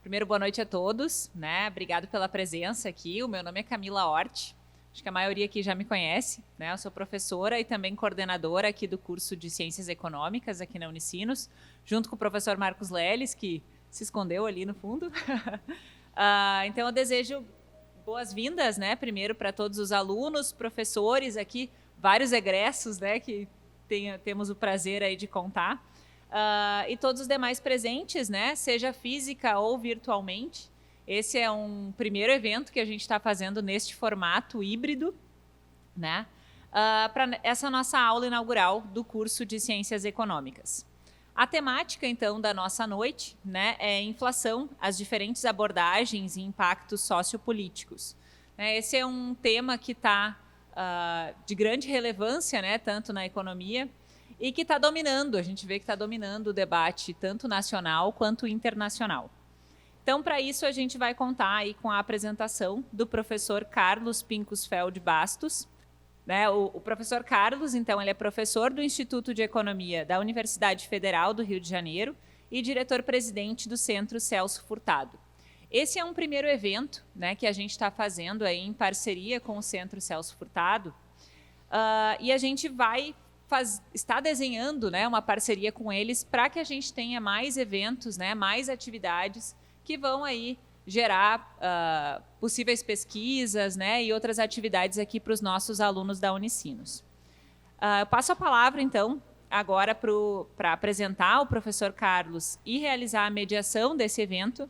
Primeiro, boa noite a todos, né? Obrigado pela presença aqui. O meu nome é Camila Hort. Acho que a maioria aqui já me conhece, né? Eu sou professora e também coordenadora aqui do curso de Ciências Econômicas aqui na Unicinos, junto com o professor Marcos Leles, que se escondeu ali no fundo. Então, eu desejo boas-vindas, né? Primeiro para todos os alunos, professores aqui, vários egressos, né? Que temos o prazer aí de contar. E todos os demais presentes, né? Seja física ou virtualmente. Esse é um primeiro evento que a gente está fazendo neste formato híbrido, né? Para essa nossa aula inaugural do curso de Ciências Econômicas. A temática, então, da nossa noite, né, é inflação, as diferentes abordagens e impactos sociopolíticos. Esse é um tema que está de grande relevância, né, tanto na economia, e que está dominando, a gente vê que está dominando o debate tanto nacional quanto internacional. Então, para isso, a gente vai contar aí com a apresentação do professor Carlos Pincusfeld Bastos. Né? O professor Carlos, então, ele é professor do Instituto de Economia da Universidade Federal do Rio de Janeiro e diretor-presidente do Centro Celso Furtado. Esse é um primeiro evento, né, que a gente está fazendo aí em parceria com o Centro Celso Furtado, e a gente está desenhando, né, uma parceria com eles para que a gente tenha mais eventos, né, mais atividades que vão aí gerar possíveis pesquisas, né, e outras atividades aqui para os nossos alunos da Unicinos. Eu passo a palavra, então, agora para apresentar o professor Carlos e realizar a mediação desse evento,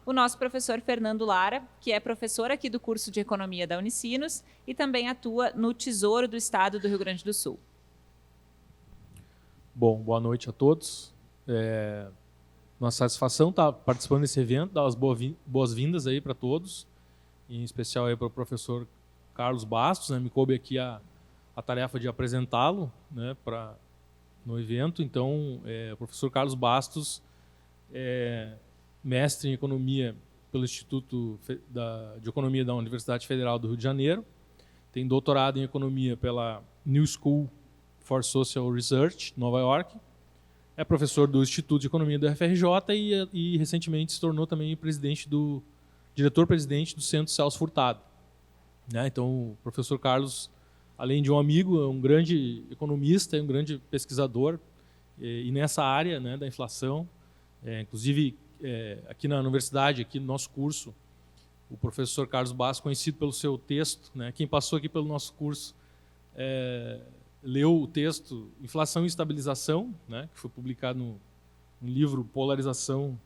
o nosso professor Fernando Lara, que é professor aqui do curso de Economia da Unicinos e também atua no Tesouro do Estado do Rio Grande do Sul. Bom, boa noite a todos. Uma satisfação estar participando desse evento, dar as boas-vindas aí para todos, em especial aí para o professor Carlos Bastos, né? Me coube aqui a tarefa de apresentá-lo, né, no evento. Então, o professor Carlos Bastos é mestre em Economia pelo Instituto de Economia da Universidade Federal do Rio de Janeiro, tem doutorado em Economia pela New School for Social Research, Nova York, é professor do Instituto de Economia do FRJ e recentemente se tornou também diretor-presidente do Centro Celso Furtado. Né? Então, o professor Carlos, além de um amigo, é um grande economista, é um grande pesquisador, e nessa área, né, da inflação, inclusive aqui na universidade, aqui no nosso curso, o professor Carlos Bastos, conhecido pelo seu texto, né, quem passou aqui pelo nosso curso, leu o texto Inflação e Estabilização, né, que foi publicado no livro Polarização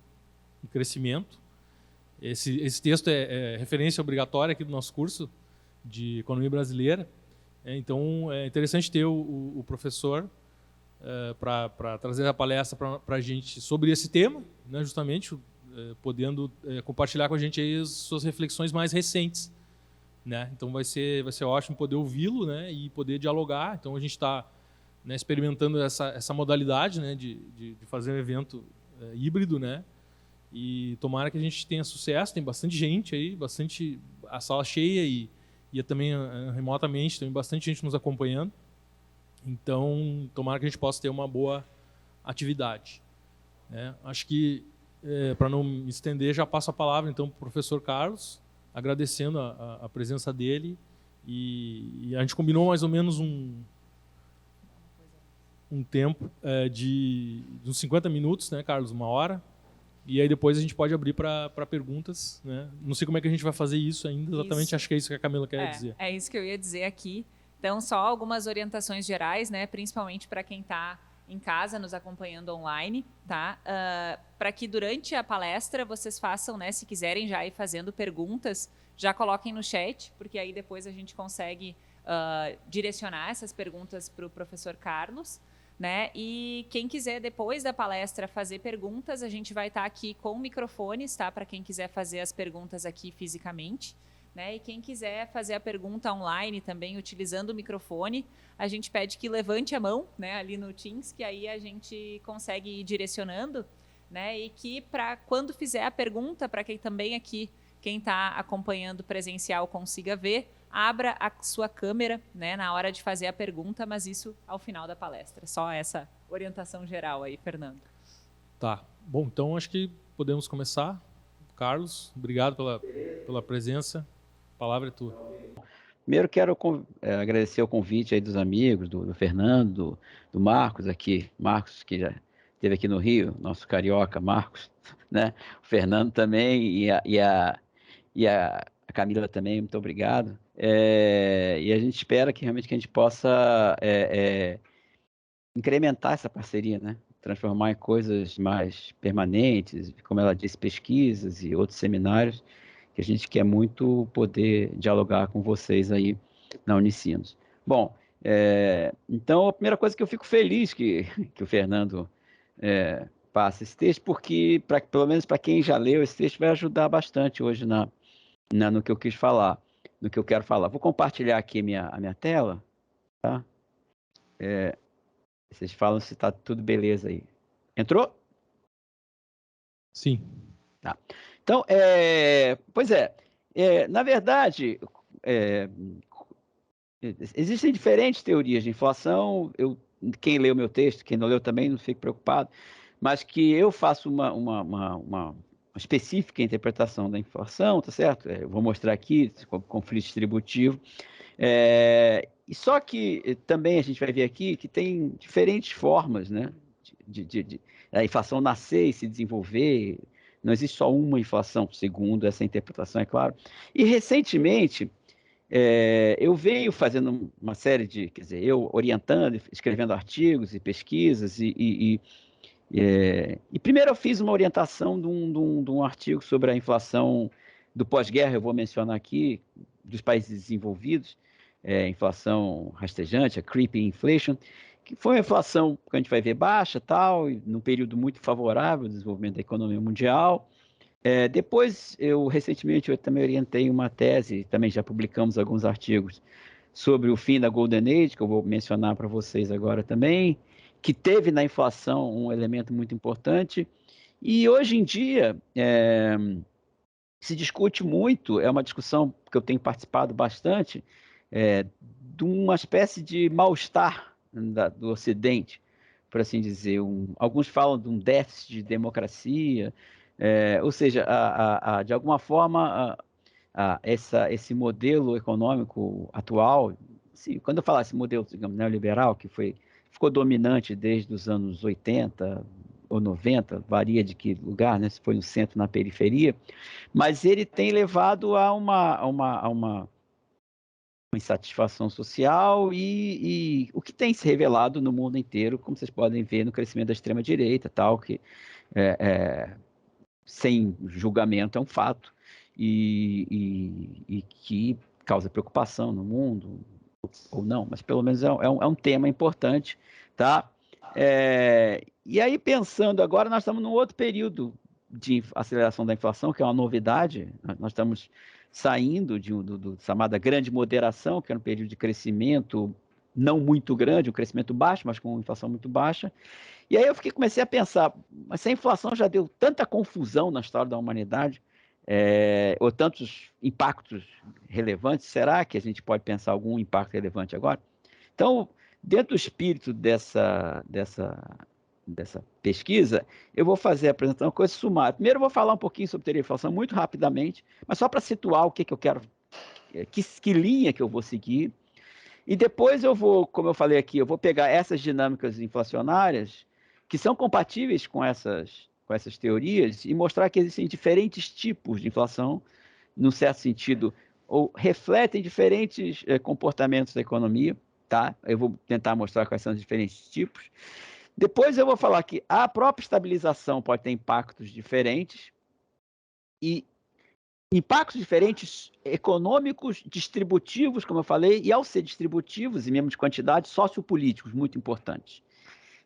e Crescimento. Esse texto é referência obrigatória aqui do nosso curso de Economia Brasileira. Então, é interessante ter o professor para trazer a palestra para a gente sobre esse tema, né, justamente podendo compartilhar com a gente aí as suas reflexões mais recentes. Né? Então vai ser ótimo poder ouvi-lo, né, e poder dialogar. Então a gente está, né, experimentando essa modalidade, né, de fazer um evento híbrido, né, e tomara que a gente tenha sucesso. Tem bastante gente aí, a sala cheia e também remotamente tem bastante gente nos acompanhando. Então tomara que a gente possa ter uma boa atividade. Né? Acho que para não me estender, já passo a palavra então para o professor Carlos, agradecendo a presença dele, e a gente combinou mais ou menos um tempo de uns 50 minutos, né, Carlos, 1 hora, e aí depois a gente pode abrir para perguntas, né? Não sei como é que a gente vai fazer isso ainda, exatamente, isso. Acho que é isso que a Camila quer dizer. É isso que eu ia dizer aqui. Então, só algumas orientações gerais, né, principalmente para quem está em casa nos acompanhando online, tá? Para que durante a palestra vocês façam, né, se quiserem já ir fazendo perguntas, já coloquem no chat, porque aí depois a gente consegue direcionar essas perguntas para o professor Carlos, né? E quem quiser depois da palestra fazer perguntas, a gente vai estar aqui com microfones, tá? Para quem quiser fazer as perguntas aqui fisicamente. Né? E quem quiser fazer a pergunta online também utilizando o microfone, a gente pede que levante a mão, né, ali no Teams, que aí a gente consegue ir direcionando, né, e que para quando fizer a pergunta, para quem também aqui, quem está acompanhando presencial consiga ver, abra a sua câmera, né, na hora de fazer a pergunta, mas isso ao final da palestra. Só essa orientação geral aí, Fernando. Tá. Bom, então acho que podemos começar. Carlos, obrigado pela presença. A palavra é tua. Primeiro quero agradecer o convite aí dos amigos, do Fernando, do Marcos aqui, Marcos que já esteve aqui no Rio, nosso carioca Marcos, né? O Fernando também e a Camila também, muito obrigado. E a gente espera que realmente que a gente possa incrementar essa parceria, né? Transformar em coisas mais permanentes, como ela disse, pesquisas e outros seminários, que a gente quer muito poder dialogar com vocês aí na Unicinos. Bom, então a primeira coisa que eu fico feliz que o Fernando passa esse texto, porque pelo menos para quem já leu esse texto vai ajudar bastante hoje no que eu quis falar, no que eu quero falar. Vou compartilhar aqui a minha tela, tá? Vocês falam se está tudo beleza aí. Entrou? Sim. Tá. Então, pois na verdade, existem diferentes teorias de inflação. Quem leu meu texto, quem não leu também, não fique preocupado, mas que eu faço uma específica interpretação da inflação, tá certo? Eu vou mostrar aqui, conflito distributivo. E só que também a gente vai ver aqui que tem diferentes formas, né, de a inflação nascer e se desenvolver. Não existe só uma inflação, segundo essa interpretação, é claro. E recentemente eu venho fazendo uma série quer dizer, eu orientando, escrevendo artigos e pesquisas e primeiro eu fiz uma orientação de um artigo sobre a inflação do pós-guerra, eu vou mencionar aqui, dos países desenvolvidos, inflação rastejante, a creeping inflation, que foi uma inflação que a gente vai ver baixa, tal, num período muito favorável ao desenvolvimento da economia mundial. Depois, recentemente, eu também orientei uma tese, também já publicamos alguns artigos sobre o fim da Golden Age, que eu vou mencionar para vocês agora também, que teve na inflação um elemento muito importante. E hoje em dia, se discute muito, é uma discussão que eu tenho participado bastante, de uma espécie de mal-estar do Ocidente, por assim dizer. Alguns falam de um déficit de democracia, ou seja, de alguma forma, esse modelo econômico atual, quando eu falar esse modelo, digamos, neoliberal, que ficou dominante desde os anos 80 ou 90, varia de que lugar, né? Se foi no centro, na periferia, mas ele tem levado a uma insatisfação social e o que tem se revelado no mundo inteiro, como vocês podem ver no crescimento da extrema-direita, tal, que sem julgamento é um fato e que causa preocupação no mundo, ou não, mas pelo menos é um tema importante, tá? E aí, pensando agora, nós estamos num outro período de aceleração da inflação, que é uma novidade. Nós estamos saindo do chamada grande moderação, que era um período de crescimento não muito grande, um crescimento baixo, mas com inflação muito baixa. E aí comecei a pensar, mas se a inflação já deu tanta confusão na história da humanidade, ou tantos impactos relevantes, será que a gente pode pensar algum impacto relevante agora? Então, dentro do espírito dessa pesquisa, eu vou fazer a apresentação, uma coisa sumária. Primeiro eu vou falar um pouquinho sobre teoria de inflação, muito rapidamente, mas só para situar o que eu quero, que linha que eu vou seguir. E depois eu vou, como eu falei aqui, eu vou pegar essas dinâmicas inflacionárias, que são compatíveis com essas teorias, e mostrar que existem diferentes tipos de inflação, num certo sentido, ou refletem diferentes comportamentos da economia, tá? Eu vou tentar mostrar quais são os diferentes tipos. Depois eu vou falar que a própria estabilização pode ter impactos diferentes e impactos diferentes econômicos, distributivos, como eu falei, e ao ser distributivos e mesmo de quantidade, sociopolíticos, muito importantes,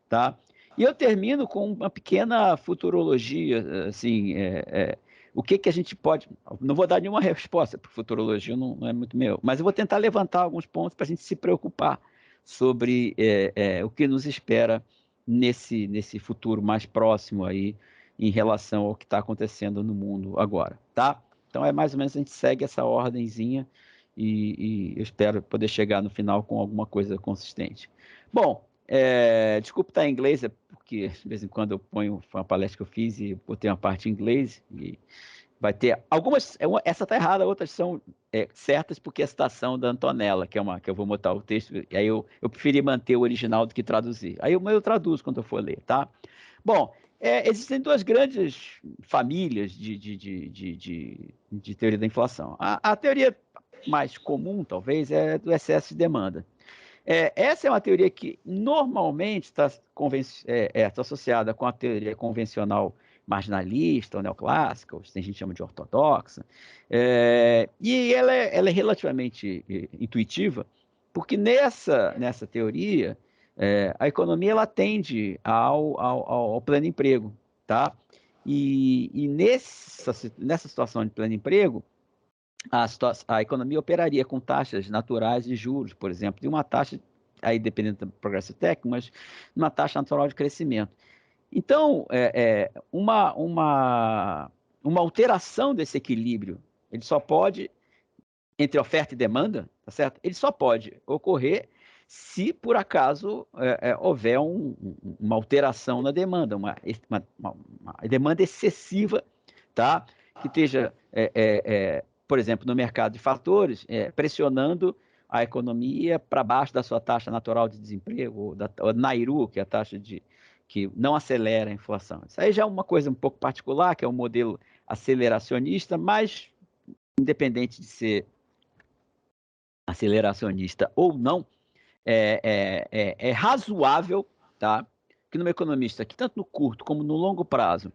tá? E eu termino com uma pequena futurologia, assim, o que a gente pode... Não vou dar nenhuma resposta, porque futurologia não é muito meu, mas eu vou tentar levantar alguns pontos para a gente se preocupar sobre o que nos espera nesse futuro mais próximo aí, em relação ao que está acontecendo no mundo agora, tá? Então, mais ou menos, a gente segue essa ordenzinha e eu espero poder chegar no final com alguma coisa consistente. Bom, desculpa estar em inglês, porque de vez em quando eu ponho, foi uma palestra que eu fiz e botei uma parte em inglês, vai ter algumas, essa está errada, outras são certas, porque é a citação da Antonella, que eu vou botar o texto, e aí eu preferi manter o original do que traduzir. Aí eu traduzo quando eu for ler, tá? Bom, existem duas grandes famílias de teoria da inflação. A teoria mais comum, talvez, é do excesso de demanda. Essa é uma teoria que normalmente está associada com a teoria convencional marginalista ou neoclássica, ou tem gente que chama de ortodoxa, e ela é relativamente intuitiva, porque nessa teoria a economia ela tende ao pleno emprego, tá? E nessa situação de pleno emprego, a economia operaria com taxas naturais de juros, por exemplo, de uma taxa, aí dependendo do progresso técnico, mas uma taxa natural de crescimento. Então, uma alteração desse equilíbrio, ele só pode, entre oferta e demanda, tá certo? Ele só pode ocorrer se, por acaso, houver uma alteração na demanda, uma demanda excessiva, tá? Que esteja, por exemplo, no mercado de fatores, pressionando a economia para baixo da sua taxa natural de desemprego, ou Nairu, que é a taxa que não acelera a inflação. Isso aí já é uma coisa um pouco particular, que é um modelo aceleracionista, mas independente de ser aceleracionista ou não, é razoável, tá? Que numa economista que tanto no curto como no longo prazo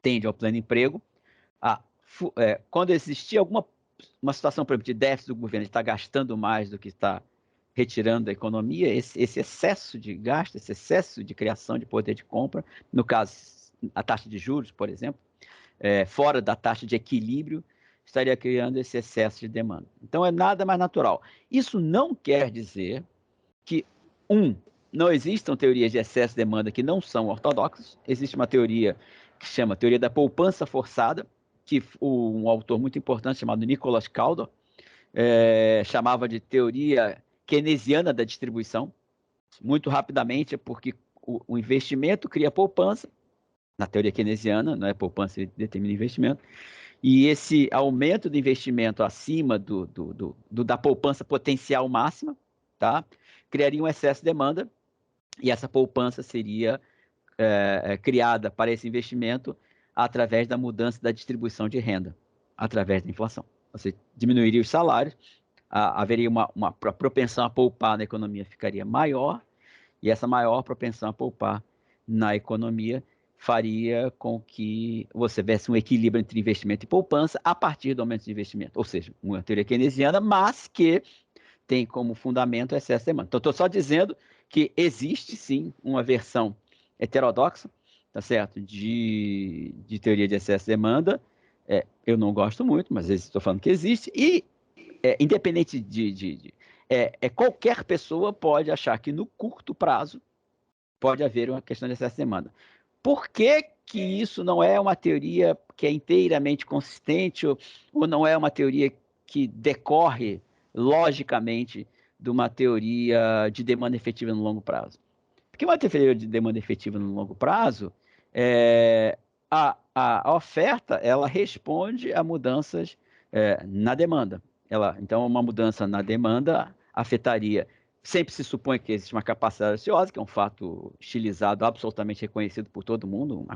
tende ao pleno emprego, quando existir uma situação, por exemplo, de déficit do governo, está gastando mais do que está retirando da economia, esse excesso de gasto, esse excesso de criação de poder de compra, no caso, a taxa de juros, por exemplo, fora da taxa de equilíbrio, estaria criando esse excesso de demanda. Então, é nada mais natural. Isso não quer dizer que, não existam teorias de excesso de demanda que não são ortodoxas. Existe uma teoria que se chama teoria da poupança forçada, que um autor muito importante chamado Nicholas Caldor chamava de teoria keynesiana da distribuição. Muito rapidamente, porque o investimento cria poupança, na teoria keynesiana, não é poupança que determina investimento, e esse aumento do investimento acima da poupança potencial máxima, tá? Criaria um excesso de demanda, e essa poupança seria criada para esse investimento através da mudança da distribuição de renda, através da inflação. Você diminuiria os salários, haveria uma propensão a poupar na economia ficaria maior, e essa maior propensão a poupar na economia faria com que você tivesse um equilíbrio entre investimento e poupança a partir do aumento de investimento. Ou seja, uma teoria keynesiana, mas que tem como fundamento o excesso de demanda. Então, estou só dizendo que existe, sim, uma versão heterodoxa, tá certo? De teoria de excesso de demanda. Eu não gosto muito, mas estou falando que existe. E, independente qualquer pessoa pode achar que no curto prazo pode haver uma questão de excesso de demanda. Por que isso não é uma teoria que é inteiramente consistente ou não é uma teoria que decorre logicamente de uma teoria de demanda efetiva no longo prazo? Porque uma teoria de demanda efetiva no longo prazo, a oferta ela responde a mudanças na demanda. Então, uma mudança na demanda afetaria. Sempre se supõe que existe uma capacidade ociosa, que é um fato estilizado, absolutamente reconhecido por todo mundo,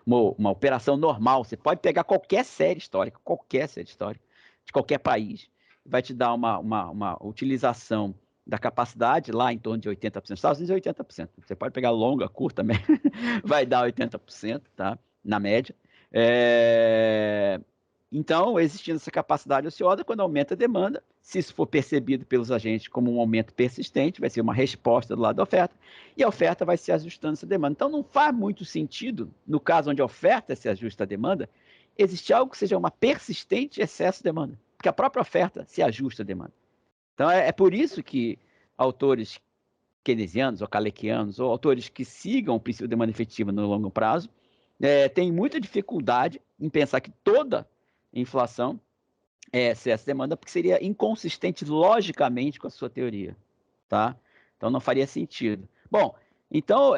uma operação normal. Você pode pegar qualquer série histórica, de qualquer país, vai te dar uma utilização da capacidade lá em torno de 80%. Nos Estados Unidos é 80%. Você pode pegar longa, curta, vai dar 80%, tá? Na média. Então, existindo essa capacidade ociosa, quando aumenta a demanda, se isso for percebido pelos agentes como um aumento persistente, vai ser uma resposta do lado da oferta, e a oferta vai se ajustando a essa demanda. Então, não faz muito sentido, no caso onde a oferta se ajusta à demanda, existir algo que seja uma persistente excesso de demanda, porque a própria oferta se ajusta à demanda. Então, é por isso que autores keynesianos ou kalekianos, ou autores que sigam o princípio de demanda efetiva no longo prazo, têm muita dificuldade em pensar que toda inflação é excesso de demanda, porque seria inconsistente logicamente com a sua teoria, tá? Então não faria sentido. Bom, Então,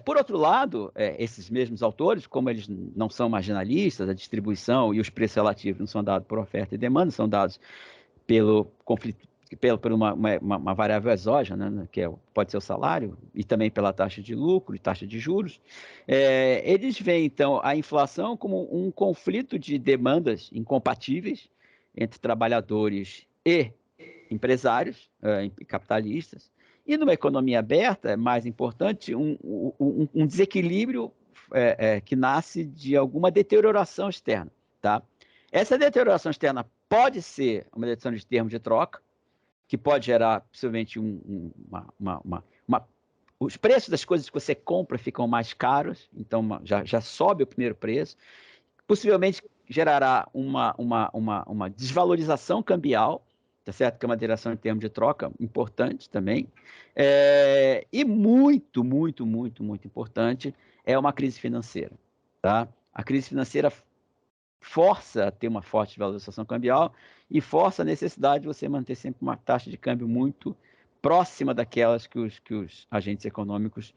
por outro lado, esses mesmos autores, como eles não são marginalistas, a distribuição e os preços relativos não são dados por oferta e demanda, são dados pelo conflito, por uma variável exógena, né, que pode ser o salário, e também pela taxa de lucro e taxa de juros. Eles veem, então, a inflação como um conflito de demandas incompatíveis entre trabalhadores e empresários, capitalistas, e numa economia aberta, é mais importante, um desequilíbrio que nasce de alguma deterioração externa. Tá? Essa deterioração externa pode ser uma deterioração de termos de troca, que pode gerar, possivelmente, os preços das coisas que você compra ficam mais caros, então já sobe o primeiro preço, possivelmente gerará uma desvalorização cambial, tá certo? Que é uma direção em termos de troca importante também. E muito, muito, muito, muito importante é uma crise financeira. Tá? A crise financeira força a ter uma forte valorização cambial e força a necessidade de você manter sempre uma taxa de câmbio muito próxima daquelas que os agentes econômicos,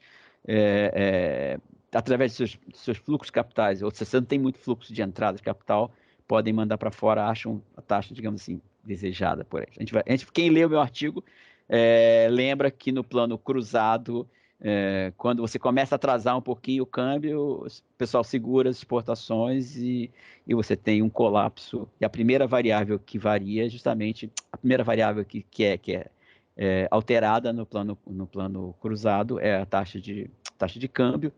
através de seus fluxos capitais, ou se você não tem muito fluxo de entrada de capital, podem mandar para fora, acham a taxa, digamos assim, desejada por eles. Quem lê o meu artigo lembra que no plano cruzado, quando você começa a atrasar um pouquinho o câmbio, o pessoal segura as exportações e você tem um colapso. E a primeira variável que varia é justamente a primeira variável que é alterada no plano cruzado é a taxa de câmbio,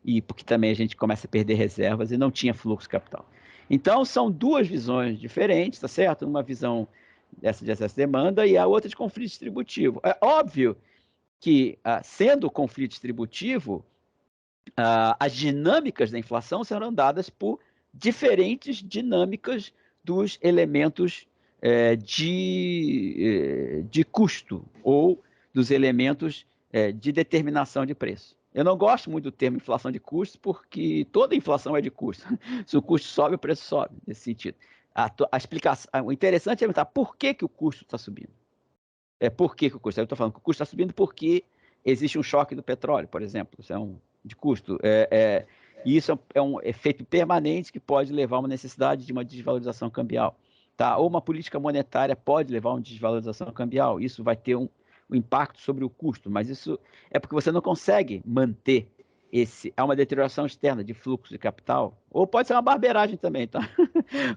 e porque também a gente começa a perder reservas e não tinha fluxo de capital. Então, são duas visões diferentes, tá certo? Uma visão dessa de excesso de demanda e a outra de conflito distributivo. É óbvio que, sendo conflito distributivo, as dinâmicas da inflação serão dadas por diferentes dinâmicas dos elementos de custo ou dos elementos de determinação de preço. Eu não gosto muito do termo inflação de custos, porque toda inflação é de custo. Se o custo sobe, o preço sobe, nesse sentido. A explicação, o interessante é perguntar por que o custo está subindo. Por que o custo? Eu estou falando que o custo está subindo porque existe um choque do petróleo, por exemplo. Isso é de custo. E isso é um efeito permanente que pode levar a uma necessidade de uma desvalorização cambial. Tá? Ou uma política monetária pode levar a uma desvalorização cambial. Isso vai ter um impacto sobre o custo, mas isso é porque você não consegue manter há uma deterioração externa de fluxo de capital, ou pode ser uma barbeiragem também, tá?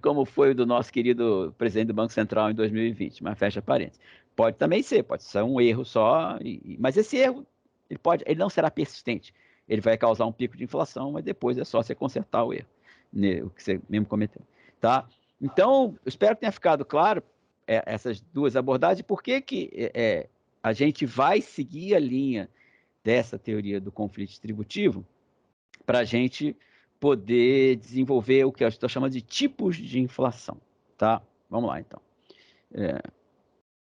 Como foi o do nosso querido presidente do Banco Central em 2020, mas fecha parênteses. Pode também ser, pode ser um erro só, mas esse erro ele não será persistente. Ele vai causar um pico de inflação, mas depois é só você consertar o erro, né, o que você mesmo cometeu. Tá? Então, eu espero que tenha ficado claro essas duas abordagens, por que a gente vai seguir a linha dessa teoria do conflito distributivo para a gente poder desenvolver o que eu estou chamando de tipos de inflação. Tá? Vamos lá, então.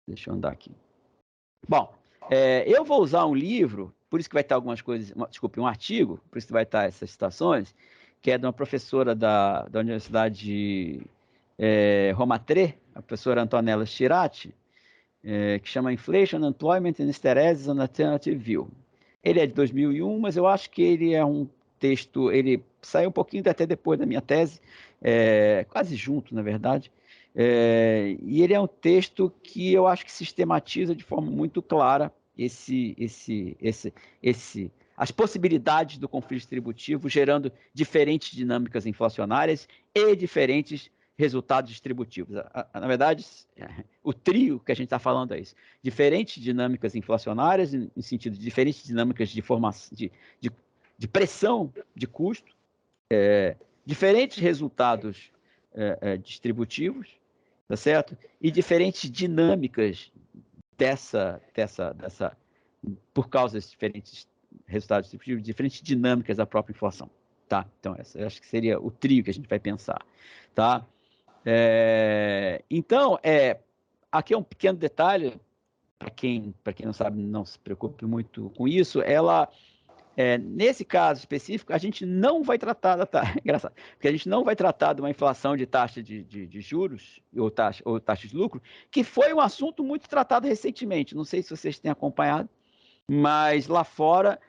Deixa eu andar aqui. Bom, eu vou usar um livro, por isso que vai estar algumas coisas, um artigo, por isso que vai estar essas citações, que é de uma professora da Universidade Roma Tre, a professora Antonella Schirati, que chama Inflation, Unemployment and Hysteresis on Alternative View. Ele é de 2001, mas eu acho que ele é um texto, ele saiu um pouquinho até depois da minha tese, quase junto, na verdade, e ele é um texto que eu acho que sistematiza de forma muito clara as possibilidades do conflito distributivo, gerando diferentes dinâmicas inflacionárias e diferentes resultados distributivos. Na verdade, o trio que a gente está falando é isso. Diferentes dinâmicas inflacionárias, no sentido de diferentes dinâmicas de pressão de custo, diferentes resultados distributivos, tá certo? E diferentes dinâmicas por causa desses diferentes resultados distributivos, diferentes dinâmicas da própria inflação. Tá? Então, eu acho que seria o trio que a gente vai pensar. Tá? Então, aqui é um pequeno detalhe, para quem não sabe, não se preocupe muito com isso, nesse caso específico, a gente não vai tratar engraçado, porque a gente não vai tratar de uma inflação de taxa de juros ou taxa de lucro, que foi um assunto muito tratado recentemente. Não sei se vocês têm acompanhado, mas lá fora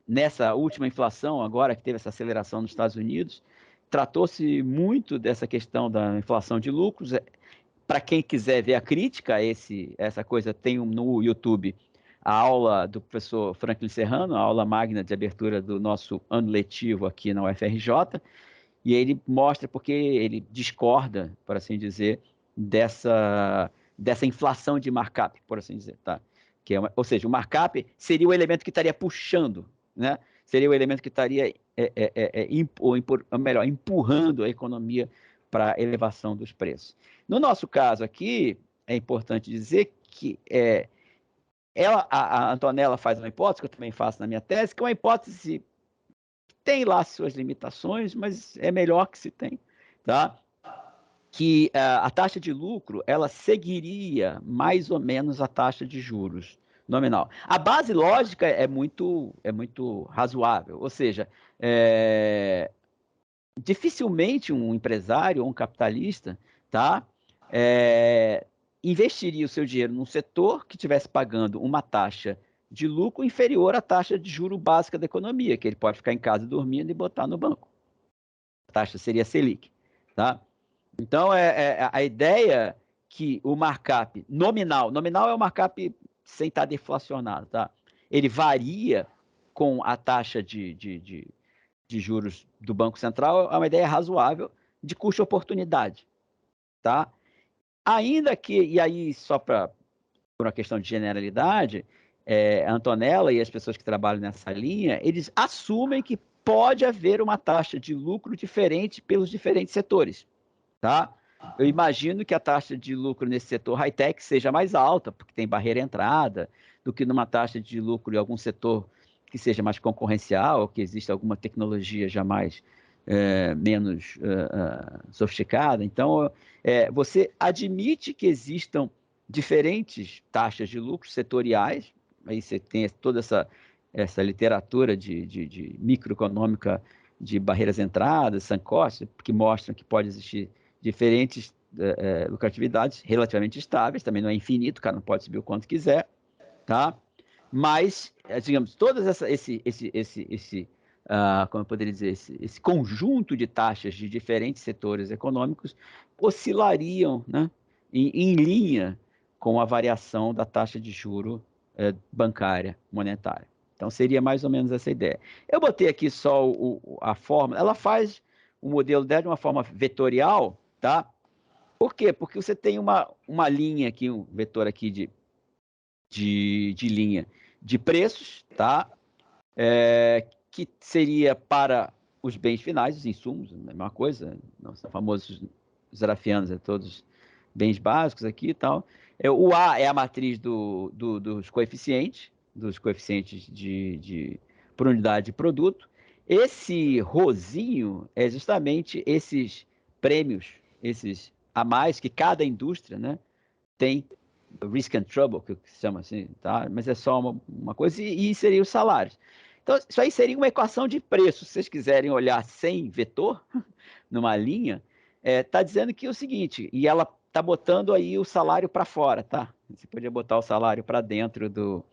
nessa última inflação, agora que teve essa aceleração nos Estados Unidos, tratou-se muito dessa questão da inflação de lucros. Para quem quiser ver a crítica a essa coisa, tem no YouTube a aula do professor Franklin Serrano, a aula magna de abertura do nosso ano letivo aqui na UFRJ, e ele mostra porque ele discorda, por assim dizer, dessa inflação de markup, por assim dizer, tá? Ou seja, o markup seria o elemento que estaria puxando, né? Seria o elemento que estaria, empurrando a economia para a elevação dos preços. No nosso caso aqui, é importante dizer que a Antonella faz uma hipótese, que eu também faço na minha tese, que é uma hipótese que tem lá suas limitações, mas é melhor que se tem, tá? Que a taxa de lucro, ela seguiria mais ou menos a taxa de juros nominal. A base lógica é muito razoável, ou seja, dificilmente um empresário ou um capitalista, tá, investiria o seu dinheiro num setor que estivesse pagando uma taxa de lucro inferior à taxa de juro básica da economia, que ele pode ficar em casa dormindo e botar no banco. A taxa seria Selic, tá? Então, a ideia que o markup nominal é o markup sem estar deflacionado, tá? Ele varia com a taxa de juros do Banco Central, é uma ideia razoável de custo-oportunidade, tá? Ainda que, e aí só por uma questão de generalidade, a Antonella e as pessoas que trabalham nessa linha, eles assumem que pode haver uma taxa de lucro diferente pelos diferentes setores, tá? Eu imagino que a taxa de lucro nesse setor high-tech seja mais alta, porque tem barreira à entrada, do que numa taxa de lucro em algum setor que seja mais concorrencial, que exista alguma tecnologia já menos sofisticada. Então, você admite que existam diferentes taxas de lucro setoriais, aí você tem toda essa literatura de microeconômica de barreiras à entrada, sunk cost, que mostram que pode existir diferentes lucratividades relativamente estáveis, também não é infinito, o cara não pode subir o quanto quiser, tá? Mas, digamos, todas como eu poderia dizer, esse conjunto de taxas de diferentes setores econômicos oscilariam, né, em linha com a variação da taxa de juro bancária, monetária. Então, seria mais ou menos essa ideia. Eu botei aqui só a fórmula. Ela faz o modelo dela de uma forma vetorial, tá? Por quê? Porque você tem uma linha aqui, um vetor aqui de linha de preços, tá? Que seria para os bens finais, os insumos, a mesma coisa, os famosos zarafianos, todos bens básicos aqui e tal. O A é a matriz dos coeficientes por unidade de produto. Esse rosinho é justamente esses prêmios, esses a mais que cada indústria, né, tem, risk and trouble, que se chama assim, tá? Mas é só uma coisa, e seria os salários. Então, isso aí seria uma equação de preço. Se vocês quiserem olhar sem vetor, numa linha, está dizendo que é o seguinte, e ela está botando aí o salário para fora, tá? Você podia botar o salário para dentro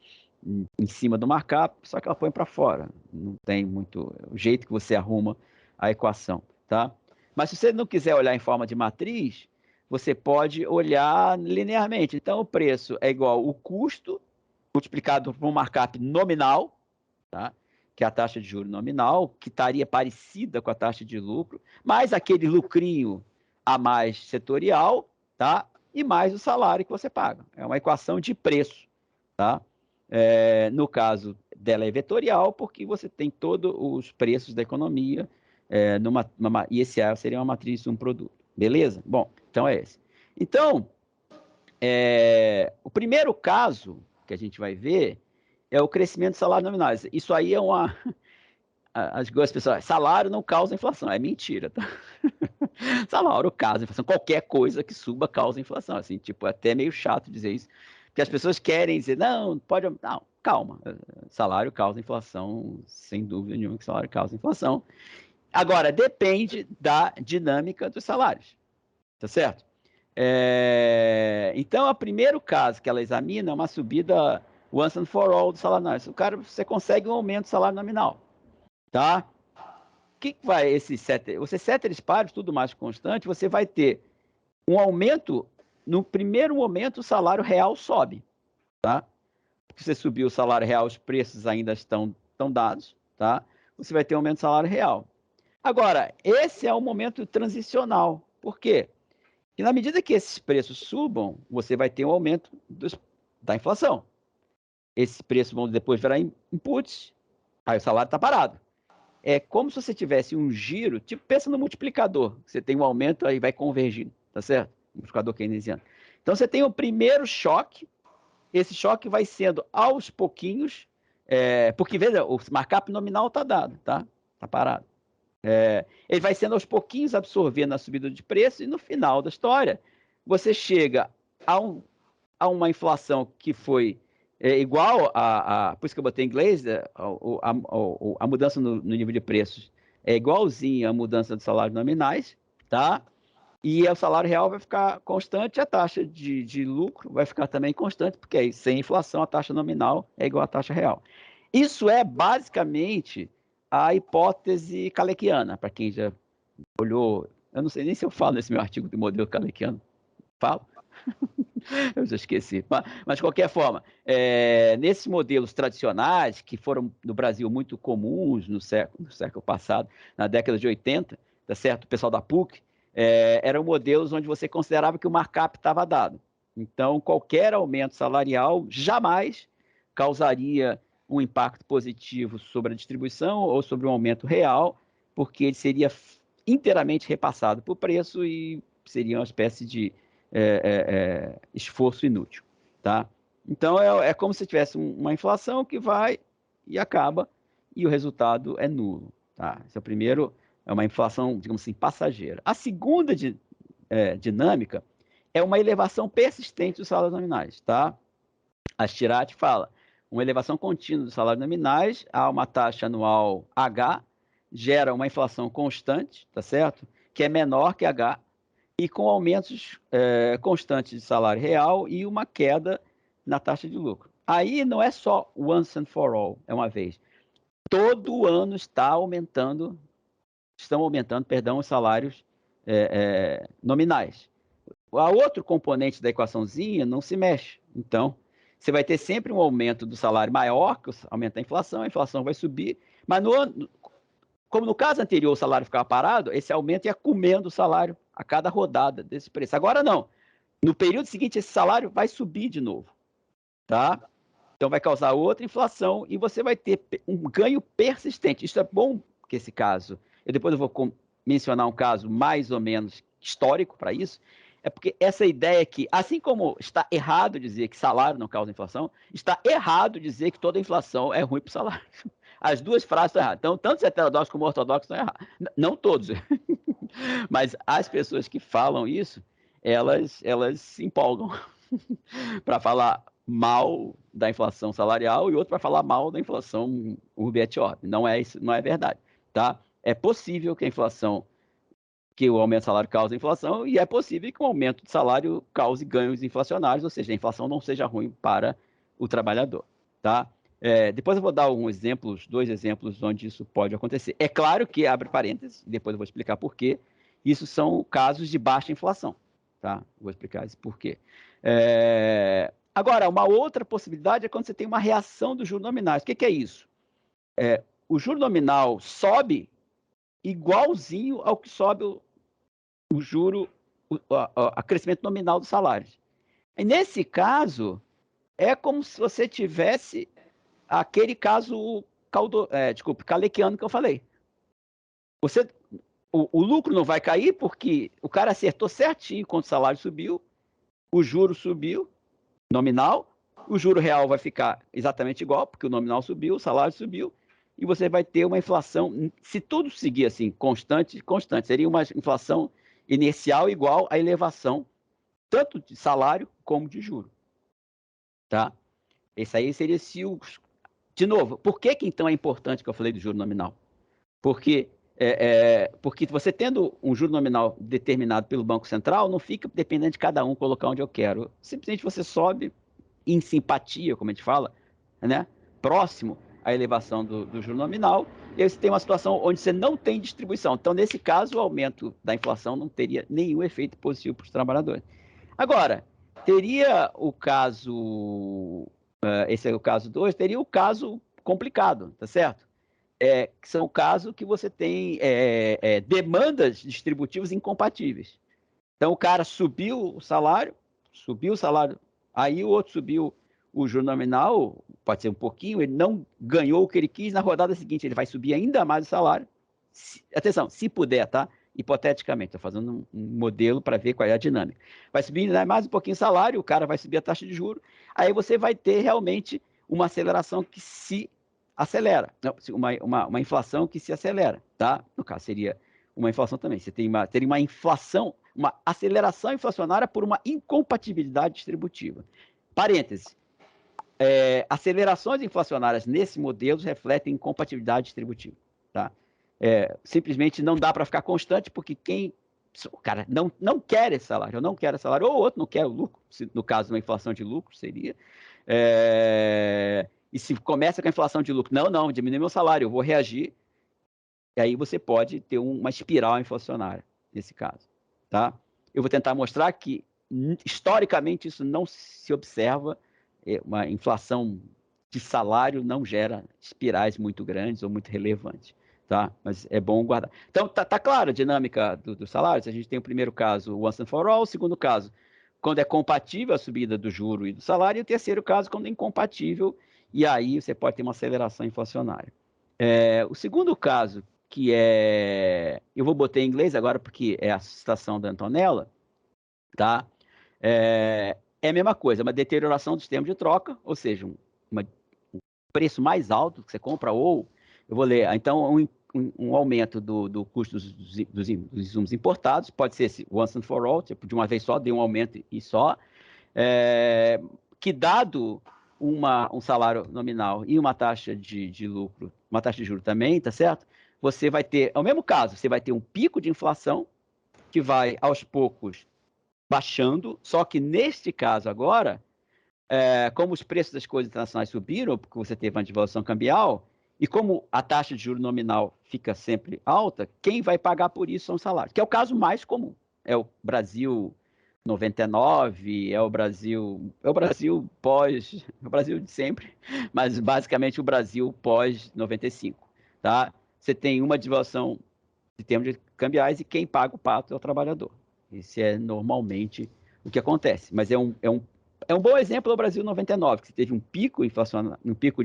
em cima do markup, só que ela põe para fora. Não tem muito o jeito que você arruma a equação, tá? Mas se você não quiser olhar em forma de matriz, você pode olhar linearmente. Então, o preço é igual o custo multiplicado por um markup nominal, tá? Que é a taxa de juros nominal, que estaria parecida com a taxa de lucro, mais aquele lucrinho a mais setorial, tá? E mais o salário que você paga. É uma equação de preço, tá? No caso dela é vetorial, porque você tem todos os preços da economia, e esse seria uma matriz de um produto. Beleza? Bom, então é esse. Então, o primeiro caso que a gente vai ver é o crescimento do salário nominal. Isso aí é as pessoas, salário não causa inflação. É mentira, tá? Salário causa inflação. Qualquer coisa que suba causa inflação. Assim, tipo, é até meio chato dizer isso, porque as pessoas querem dizer, não, pode... Não, calma. Salário causa inflação, sem dúvida nenhuma que salário causa inflação. Agora, depende da dinâmica dos salários. Tá certo? Então, o primeiro caso que ela examina é uma subida once and for all do salário nominal. O cara, você consegue um aumento do salário nominal, tá? O que vai esse ceteris? Você ceteris paribus, tudo mais constante, você vai ter um aumento. No primeiro momento, o salário real sobe, tá? Porque você subiu o salário real, os preços ainda estão dados, tá? Você vai ter um aumento do salário real. Agora, esse é o momento transicional. Por quê? Porque na medida que esses preços subam, você vai ter um aumento da inflação. Esses preços vão depois virar inputs, aí o salário está parado. É como se você tivesse um giro, tipo, pensa no multiplicador. Você tem um aumento, aí vai convergindo, tá certo? Multiplicador keynesiano. Então, você tem o primeiro choque, esse choque vai sendo aos pouquinhos, porque, veja, o markup nominal está dado, tá? Está parado. Ele vai sendo aos pouquinhos absorvendo a subida de preço e no final da história você chega a uma inflação que foi igual por isso que eu botei em inglês, a mudança no nível de preços é igualzinha à mudança dos salários nominais, tá? E o salário real vai ficar constante, a taxa de lucro vai ficar também constante, porque aí, sem inflação a taxa nominal é igual à taxa real. Isso é basicamente a hipótese Kalekiana, para quem já olhou. Eu não sei nem se eu falo nesse meu artigo do modelo Kalekiano. Falo? Eu já esqueci. Mas de qualquer forma, nesses modelos tradicionais, que foram no Brasil muito comuns no século passado, na década de 80, tá certo? O pessoal da PUC, eram modelos onde você considerava que o markup estava dado. Então, qualquer aumento salarial jamais causaria um impacto positivo sobre a distribuição ou sobre um aumento real, porque ele seria inteiramente repassado por preço e seria uma espécie de esforço inútil, tá? Então, é como se tivesse uma inflação que vai e acaba e o resultado é nulo, tá? Esse é o primeiro, é uma inflação, digamos assim, passageira. A segunda dinâmica é uma elevação persistente dos salários nominais, tá? A Stirat fala, uma elevação contínua dos salários nominais a uma taxa anual H gera uma inflação constante, tá certo? Que é menor que H, e com aumentos constantes de salário real e uma queda na taxa de lucro. Aí não é só once and for all, é uma vez. Todo ano estão aumentando, os salários nominais. A outro componente da equaçãozinha não se mexe. Então, você vai ter sempre um aumento do salário maior que o aumento da inflação, a inflação vai subir, mas como no caso anterior o salário ficava parado, esse aumento ia comendo o salário a cada rodada desse preço. Agora não. No período seguinte, esse salário vai subir de novo, tá? Então vai causar outra inflação e você vai ter um ganho persistente. Isso é bom que esse caso, depois eu vou mencionar um caso mais ou menos histórico para isso, é porque essa ideia que, assim como está errado dizer que salário não causa inflação, está errado dizer que toda inflação é ruim para o salário. As duas frases estão erradas. Então, tanto os heterodoxos como os ortodoxos estão errados. Não todos. Mas as pessoas que falam isso, elas se empolgam para falar mal da inflação salarial e outro para falar mal da inflação urbi et orbi. Não é isso, não é verdade, tá? É possível que o aumento do salário cause inflação e é possível que o aumento de salário cause ganhos inflacionários, ou seja, a inflação não seja ruim para o trabalhador, tá? Depois eu vou dar dois exemplos onde isso pode acontecer. É claro que, abre parênteses, depois eu vou explicar por quê, isso são casos de baixa inflação, tá? Vou explicar isso por quê. Agora, uma outra possibilidade é quando você tem uma reação dos juros nominais. O que é isso? O juro nominal sobe igualzinho ao que sobe o juro, a crescimento nominal dos salários. E nesse caso, é como se você tivesse aquele caso Kalekiano que eu falei. O lucro não vai cair porque o cara acertou certinho quando o salário subiu, o juro subiu, nominal, o juro real vai ficar exatamente igual, porque o nominal subiu, o salário subiu, e você vai ter uma inflação, se tudo seguir assim, constante, seria uma inflação inercial igual à elevação, tanto de salário como de juro. Tá? Esse aí seria de novo, por que então é importante que eu falei do juro nominal? Porque você tendo um juro nominal determinado pelo Banco Central, não fica dependendo de cada um colocar onde eu quero. Simplesmente você sobe em simpatia, como a gente fala, né, próximo à elevação do juro nominal, e aí você tem uma situação onde você não tem distribuição. Então, nesse caso, o aumento da inflação não teria nenhum efeito positivo para os trabalhadores. Agora, teria o caso, esse é o caso 2, teria o caso complicado, tá certo? Que são casos que você tem demandas distributivas incompatíveis. Então, o cara subiu o salário, aí o outro subiu o juro nominal, pode ser um pouquinho, ele não ganhou o que ele quis, na rodada seguinte ele vai subir ainda mais o salário. Atenção, se puder, tá? Hipoteticamente, estou fazendo um modelo para ver qual é a dinâmica. Vai subir ainda mais um pouquinho o salário, o cara vai subir a taxa de juros, aí você vai ter realmente uma aceleração que se acelera, uma inflação que se acelera, tá? No caso, seria uma inflação também. Você teria uma inflação, uma aceleração inflacionária por uma incompatibilidade distributiva. Parêntese. Acelerações inflacionárias nesse modelo refletem incompatibilidade distributiva, tá? Simplesmente não dá para ficar constante, porque o cara não quer esse salário, eu não quero esse salário, ou o outro não quer o lucro, no caso de uma inflação de lucro seria, e se começa com a inflação de lucro, não, diminui meu salário, eu vou reagir, e aí você pode ter uma espiral inflacionária, nesse caso, tá? Eu vou tentar mostrar que, historicamente, isso não se observa, uma inflação de salário não gera espirais muito grandes ou muito relevantes, tá? Mas é bom guardar. Então, tá claro a dinâmica do salário? A gente tem o primeiro caso, once and for all, o segundo caso, quando é compatível a subida do juro e do salário, e o terceiro caso, quando é incompatível, e aí você pode ter uma aceleração inflacionária. O segundo caso, que eu vou botar em inglês agora, porque é a citação da Antonella, tá? É a mesma coisa, uma deterioração do sistema de troca, ou seja, um preço mais alto que você compra, ou, eu vou ler, então, um aumento do custo dos insumos importados, pode ser esse once and for all, tipo, de uma vez só, deu um aumento e só, que dado um salário nominal e uma taxa de lucro, uma taxa de juros também, tá certo? Você vai ter, é o mesmo caso, você vai ter um pico de inflação que vai, aos poucos, baixando, só que neste caso agora, como os preços das coisas internacionais subiram, porque você teve uma devaluação cambial, e como a taxa de juros nominal fica sempre alta, quem vai pagar por isso são os salários, que é o caso mais comum. É o Brasil 99, é o Brasil pós, o Brasil de sempre, mas basicamente o Brasil pós 95, tá? Você tem uma devaluação de termos de cambiais e quem paga o pato é o trabalhador. Esse é normalmente o que acontece, mas é um bom exemplo do Brasil 99, que você teve um pico inflacionário, um pico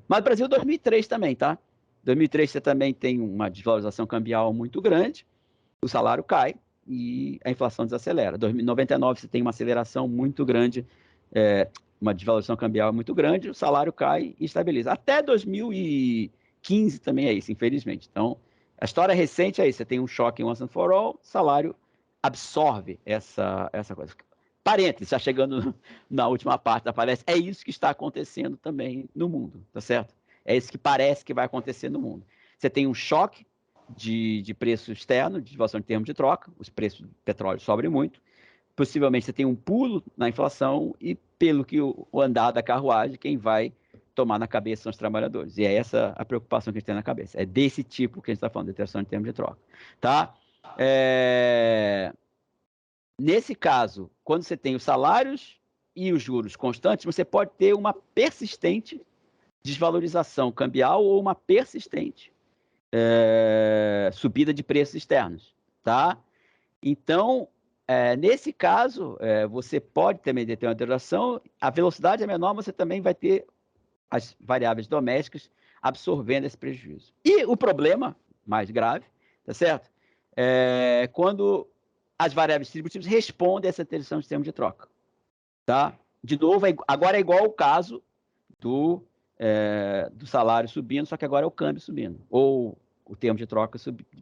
mas o Brasil 2003 também, tá? 2003 você também tem uma desvalorização cambial muito grande, o salário cai e a inflação desacelera. 2099 você tem uma aceleração muito grande, uma desvalorização cambial muito grande, o salário cai e estabiliza. Até 2015 também é isso, infelizmente. Então, a história recente é isso, você tem um choque em once and for all, salário absorve essa coisa. Parênteses, já chegando na última parte da palestra, é isso que está acontecendo também no mundo, tá certo? É isso que parece que vai acontecer no mundo. Você tem um choque de preço externo, de devaluação de termos de troca, os preços do petróleo sobem muito, possivelmente você tem um pulo na inflação e, pelo que o andar da carruagem, quem vai tomar na cabeça são os trabalhadores. E é essa a preocupação que a gente tem na cabeça. É desse tipo que a gente está falando, de deterioração de termos de troca. Tá? Nesse caso, quando você tem os salários e os juros constantes, você pode ter uma persistente desvalorização cambial ou uma persistente subida de preços externos. Tá? Então, nesse caso, você pode também ter uma deterioração, a velocidade é menor, você também vai ter as variáveis domésticas absorvendo esse prejuízo. E o problema mais grave, tá certo? Quando as variáveis distributivas respondem a essa tensão de sistema de troca. Tá? De novo, agora é igual ao caso do salário subindo, só que agora é o câmbio subindo. Ou o termo de troca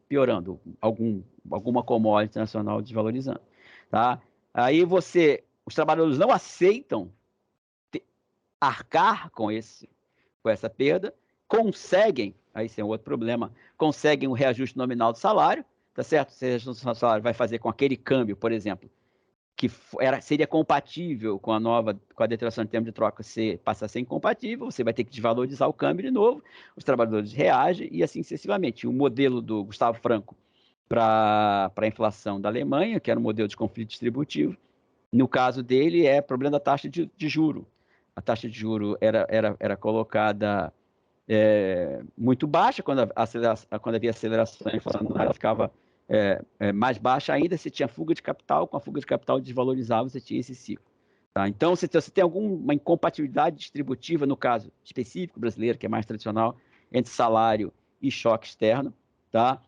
piorando, alguma commodity internacional desvalorizando. Tá? Aí os trabalhadores não aceitam arcar com essa perda, conseguem, aí esse é um outro problema, conseguem o reajuste nominal do salário, tá certo? Esse reajuste do salário vai fazer com aquele câmbio, por exemplo, seria compatível com a deterioração de termo de troca passar a ser incompatível, você vai ter que desvalorizar o câmbio de novo, os trabalhadores reagem e assim sucessivamente. O modelo do Gustavo Franco para a inflação da Alemanha, que era um modelo de conflito distributivo, no caso dele é problema da taxa de juro. A taxa de juro era colocada muito baixa, quando havia aceleração, a inflação ela ficava mais baixa ainda, você tinha fuga de capital, com a fuga de capital desvalorizava, você tinha esse ciclo. Tá? Então, se você tem alguma incompatibilidade distributiva, no caso específico brasileiro, que é mais tradicional, entre salário e choque externo, tá?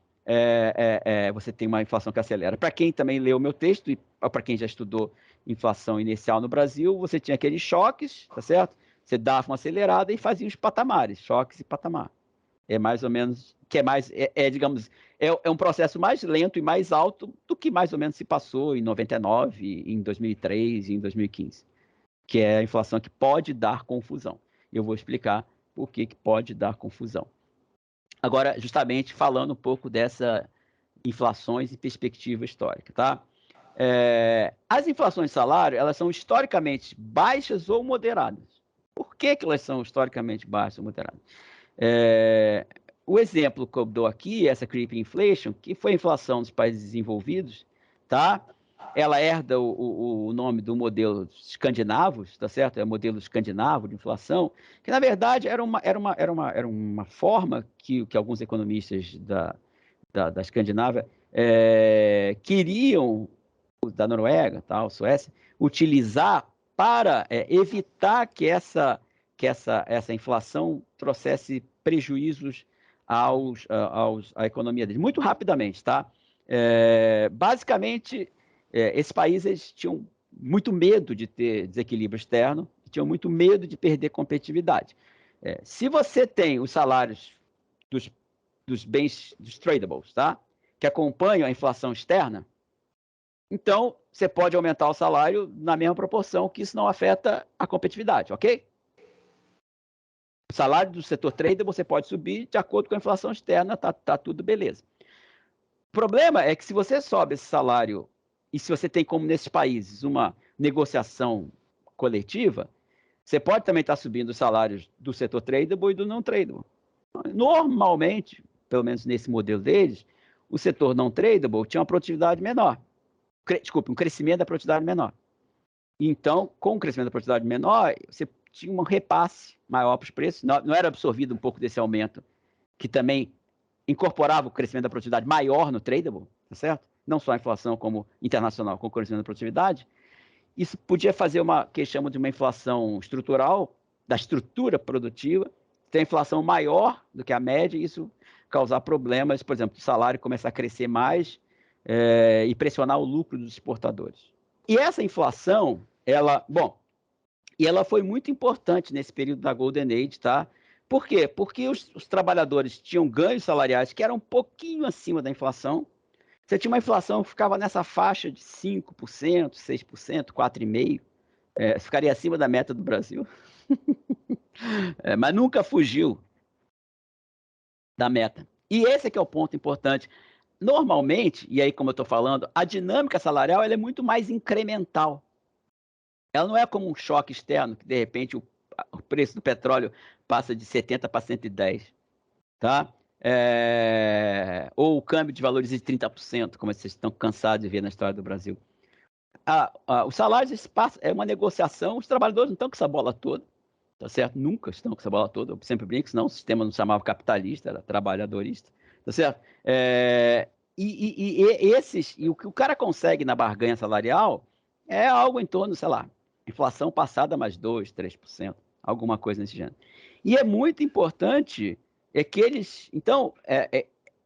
Você tem uma inflação que acelera. Para quem também leu o meu texto, e para quem já estudou inflação inicial no Brasil, você tinha aqueles choques, tá certo? Você dava uma acelerada e fazia os patamares, choques e patamar. É mais ou menos, digamos, um processo mais lento e mais alto do que mais ou menos se passou em 99, em 2003 e em 2015, que é a inflação que pode dar confusão. Eu vou explicar por que pode dar confusão. Agora, justamente falando um pouco dessas inflações e perspectiva histórica, tá? As inflações de salário, elas são historicamente baixas ou moderadas. Por que elas são historicamente baixas ou moderadas? O exemplo que eu dou aqui, essa creeping inflation, que foi a inflação dos países desenvolvidos, tá? Ela herda o nome do modelo escandinavo, tá certo? É o modelo escandinavo de inflação, que na verdade era uma forma que alguns economistas da Escandinávia queriam, da Noruega, tal, Suécia, utilizar para evitar que essa inflação trouxesse prejuízos à economia deles. Muito rapidamente, tá? Basicamente, esses países tinham muito medo de ter desequilíbrio externo, tinham muito medo de perder competitividade. Se você tem os salários dos bens, dos tradables, tá? Que acompanham a inflação externa, então você pode aumentar o salário na mesma proporção, que isso não afeta a competitividade, ok? O salário do setor trader você pode subir de acordo com a inflação externa, tá tudo beleza. O problema é que se você sobe esse salário e se você tem, como nesses países, uma negociação coletiva, você pode também estar subindo os salários do setor tradable e do não tradable. Normalmente, pelo menos nesse modelo deles, o setor não tradable tinha uma produtividade menor. Um crescimento da produtividade menor. Então, com o crescimento da produtividade menor, você tinha um repasse maior para os preços, não era absorvido um pouco desse aumento, que também incorporava o crescimento da produtividade maior no tradable, tá certo? Não só a inflação como internacional, com o crescimento da produtividade. Isso podia fazer uma que chama de uma inflação estrutural, da estrutura produtiva, ter inflação maior do que a média, e isso causar problemas, por exemplo, o salário começar a crescer mais e pressionar o lucro dos exportadores. E essa inflação, ela foi muito importante nesse período da Golden Age, tá? Por quê? Porque os trabalhadores tinham ganhos salariais que eram um pouquinho acima da inflação. Você tinha uma inflação que ficava nessa faixa de 5%, 6%, 4,5%. Ficaria acima da meta do Brasil. Mas nunca fugiu da meta. E esse é que é o ponto importante. Normalmente, e aí como eu estou falando, a dinâmica salarial ela é muito mais incremental. Ela não é como um choque externo, que de repente o preço do petróleo passa de 70 para 110, tá? Ou o câmbio de valoriza de 30%, como vocês estão cansados de ver na história do Brasil. Os salários é uma negociação, os trabalhadores não estão com essa bola toda, tá certo? Nunca estão com essa bola toda, eu sempre brinco, senão o sistema não se chamava capitalista, era trabalhadorista, tá certo? E o que o cara consegue na barganha salarial é algo em torno, sei lá, inflação passada mais 2%, 3%, alguma coisa nesse gênero. E é muito importante que eles... Então,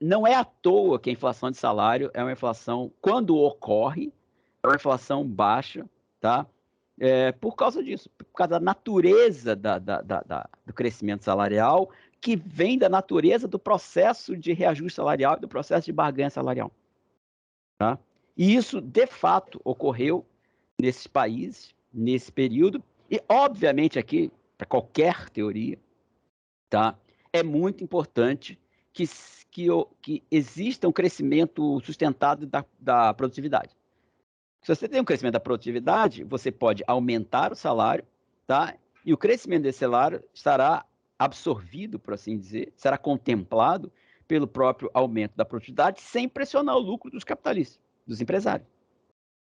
não é à toa que a inflação de salário é uma inflação, quando ocorre, é uma inflação baixa, tá? Por causa disso, por causa da natureza do crescimento salarial, que vem da natureza do processo de reajuste salarial e do processo de barganha salarial. Tá? E isso, de fato, ocorreu nesses países, nesse período, e, obviamente, aqui, para qualquer teoria, tá? É muito importante que exista um crescimento sustentado da produtividade. Se você tem um crescimento da produtividade, você pode aumentar o salário, tá? E o crescimento desse salário estará absorvido, por assim dizer, será contemplado pelo próprio aumento da produtividade, sem pressionar o lucro dos capitalistas, dos empresários.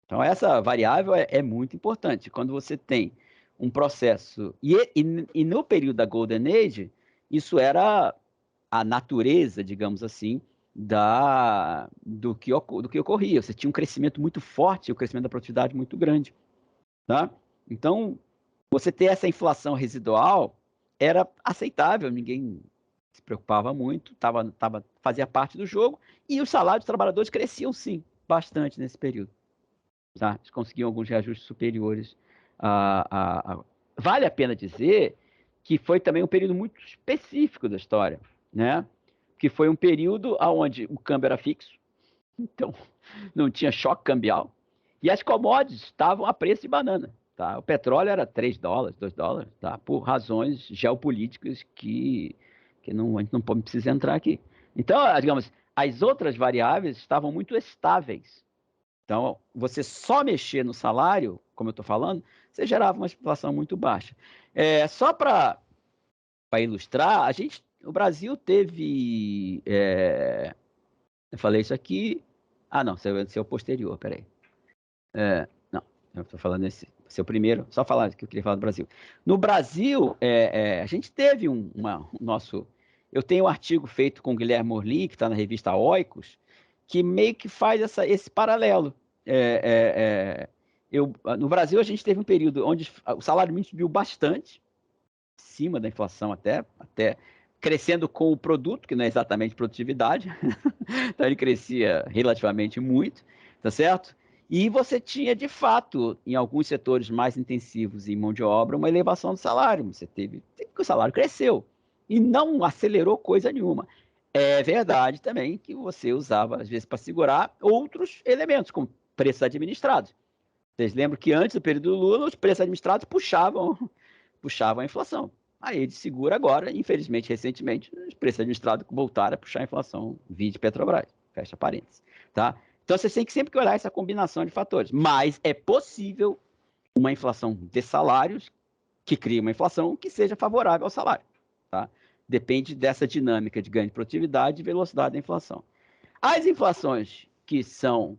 Então, essa variável é muito importante. Quando você tem um processo... E no período da Golden Age, isso era a natureza, digamos assim, do que ocorria. Você tinha um crescimento muito forte, um crescimento da produtividade muito grande. Tá? Então, você ter essa inflação residual era aceitável, ninguém se preocupava muito, fazia parte do jogo, e os salários dos trabalhadores cresciam, sim, bastante nesse período. Tá? Eles conseguiam alguns reajustes superiores. Vale a pena dizer que foi também um período muito específico da história, né? Que foi um período onde o câmbio era fixo, então não tinha choque cambial, e as commodities estavam a preço de banana. Tá? O petróleo era $3, $2, tá? Por razões geopolíticas que a gente não precisa entrar aqui. Então, digamos, as outras variáveis estavam muito estáveis. Então, você só mexer no salário, como eu estou falando, você gerava uma inflação muito baixa. Só para ilustrar, o Brasil teve... eu falei isso aqui... Ah, não, esse é o posterior, peraí. Não, eu estou falando esse o primeiro, só falar que eu queria falar do Brasil. No Brasil, a gente teve nosso... Eu tenho um artigo feito com o Guilherme Morlin, que está na revista Oikos, que meio que faz esse paralelo. No Brasil, a gente teve um período onde o salário mínimo subiu bastante, acima da inflação até crescendo com o produto, que não é exatamente produtividade, então ele crescia relativamente muito, tá certo? E você tinha, de fato, em alguns setores mais intensivos em mão de obra, uma elevação do salário. O salário cresceu e não acelerou coisa nenhuma. É verdade também que você usava, às vezes, para segurar outros elementos, como preços administrados. Vocês lembram que antes do período do Lula, os preços administrados puxavam a inflação. Aí ele segura agora, infelizmente, recentemente, os preços administrados voltaram a puxar a inflação via de Petrobras. Fecha parênteses. Tá? Então, você tem que sempre olhar essa combinação de fatores. Mas é possível uma inflação de salários que crie uma inflação que seja favorável ao salário. Tá? Depende dessa dinâmica de ganho de produtividade e velocidade da inflação. As inflações que são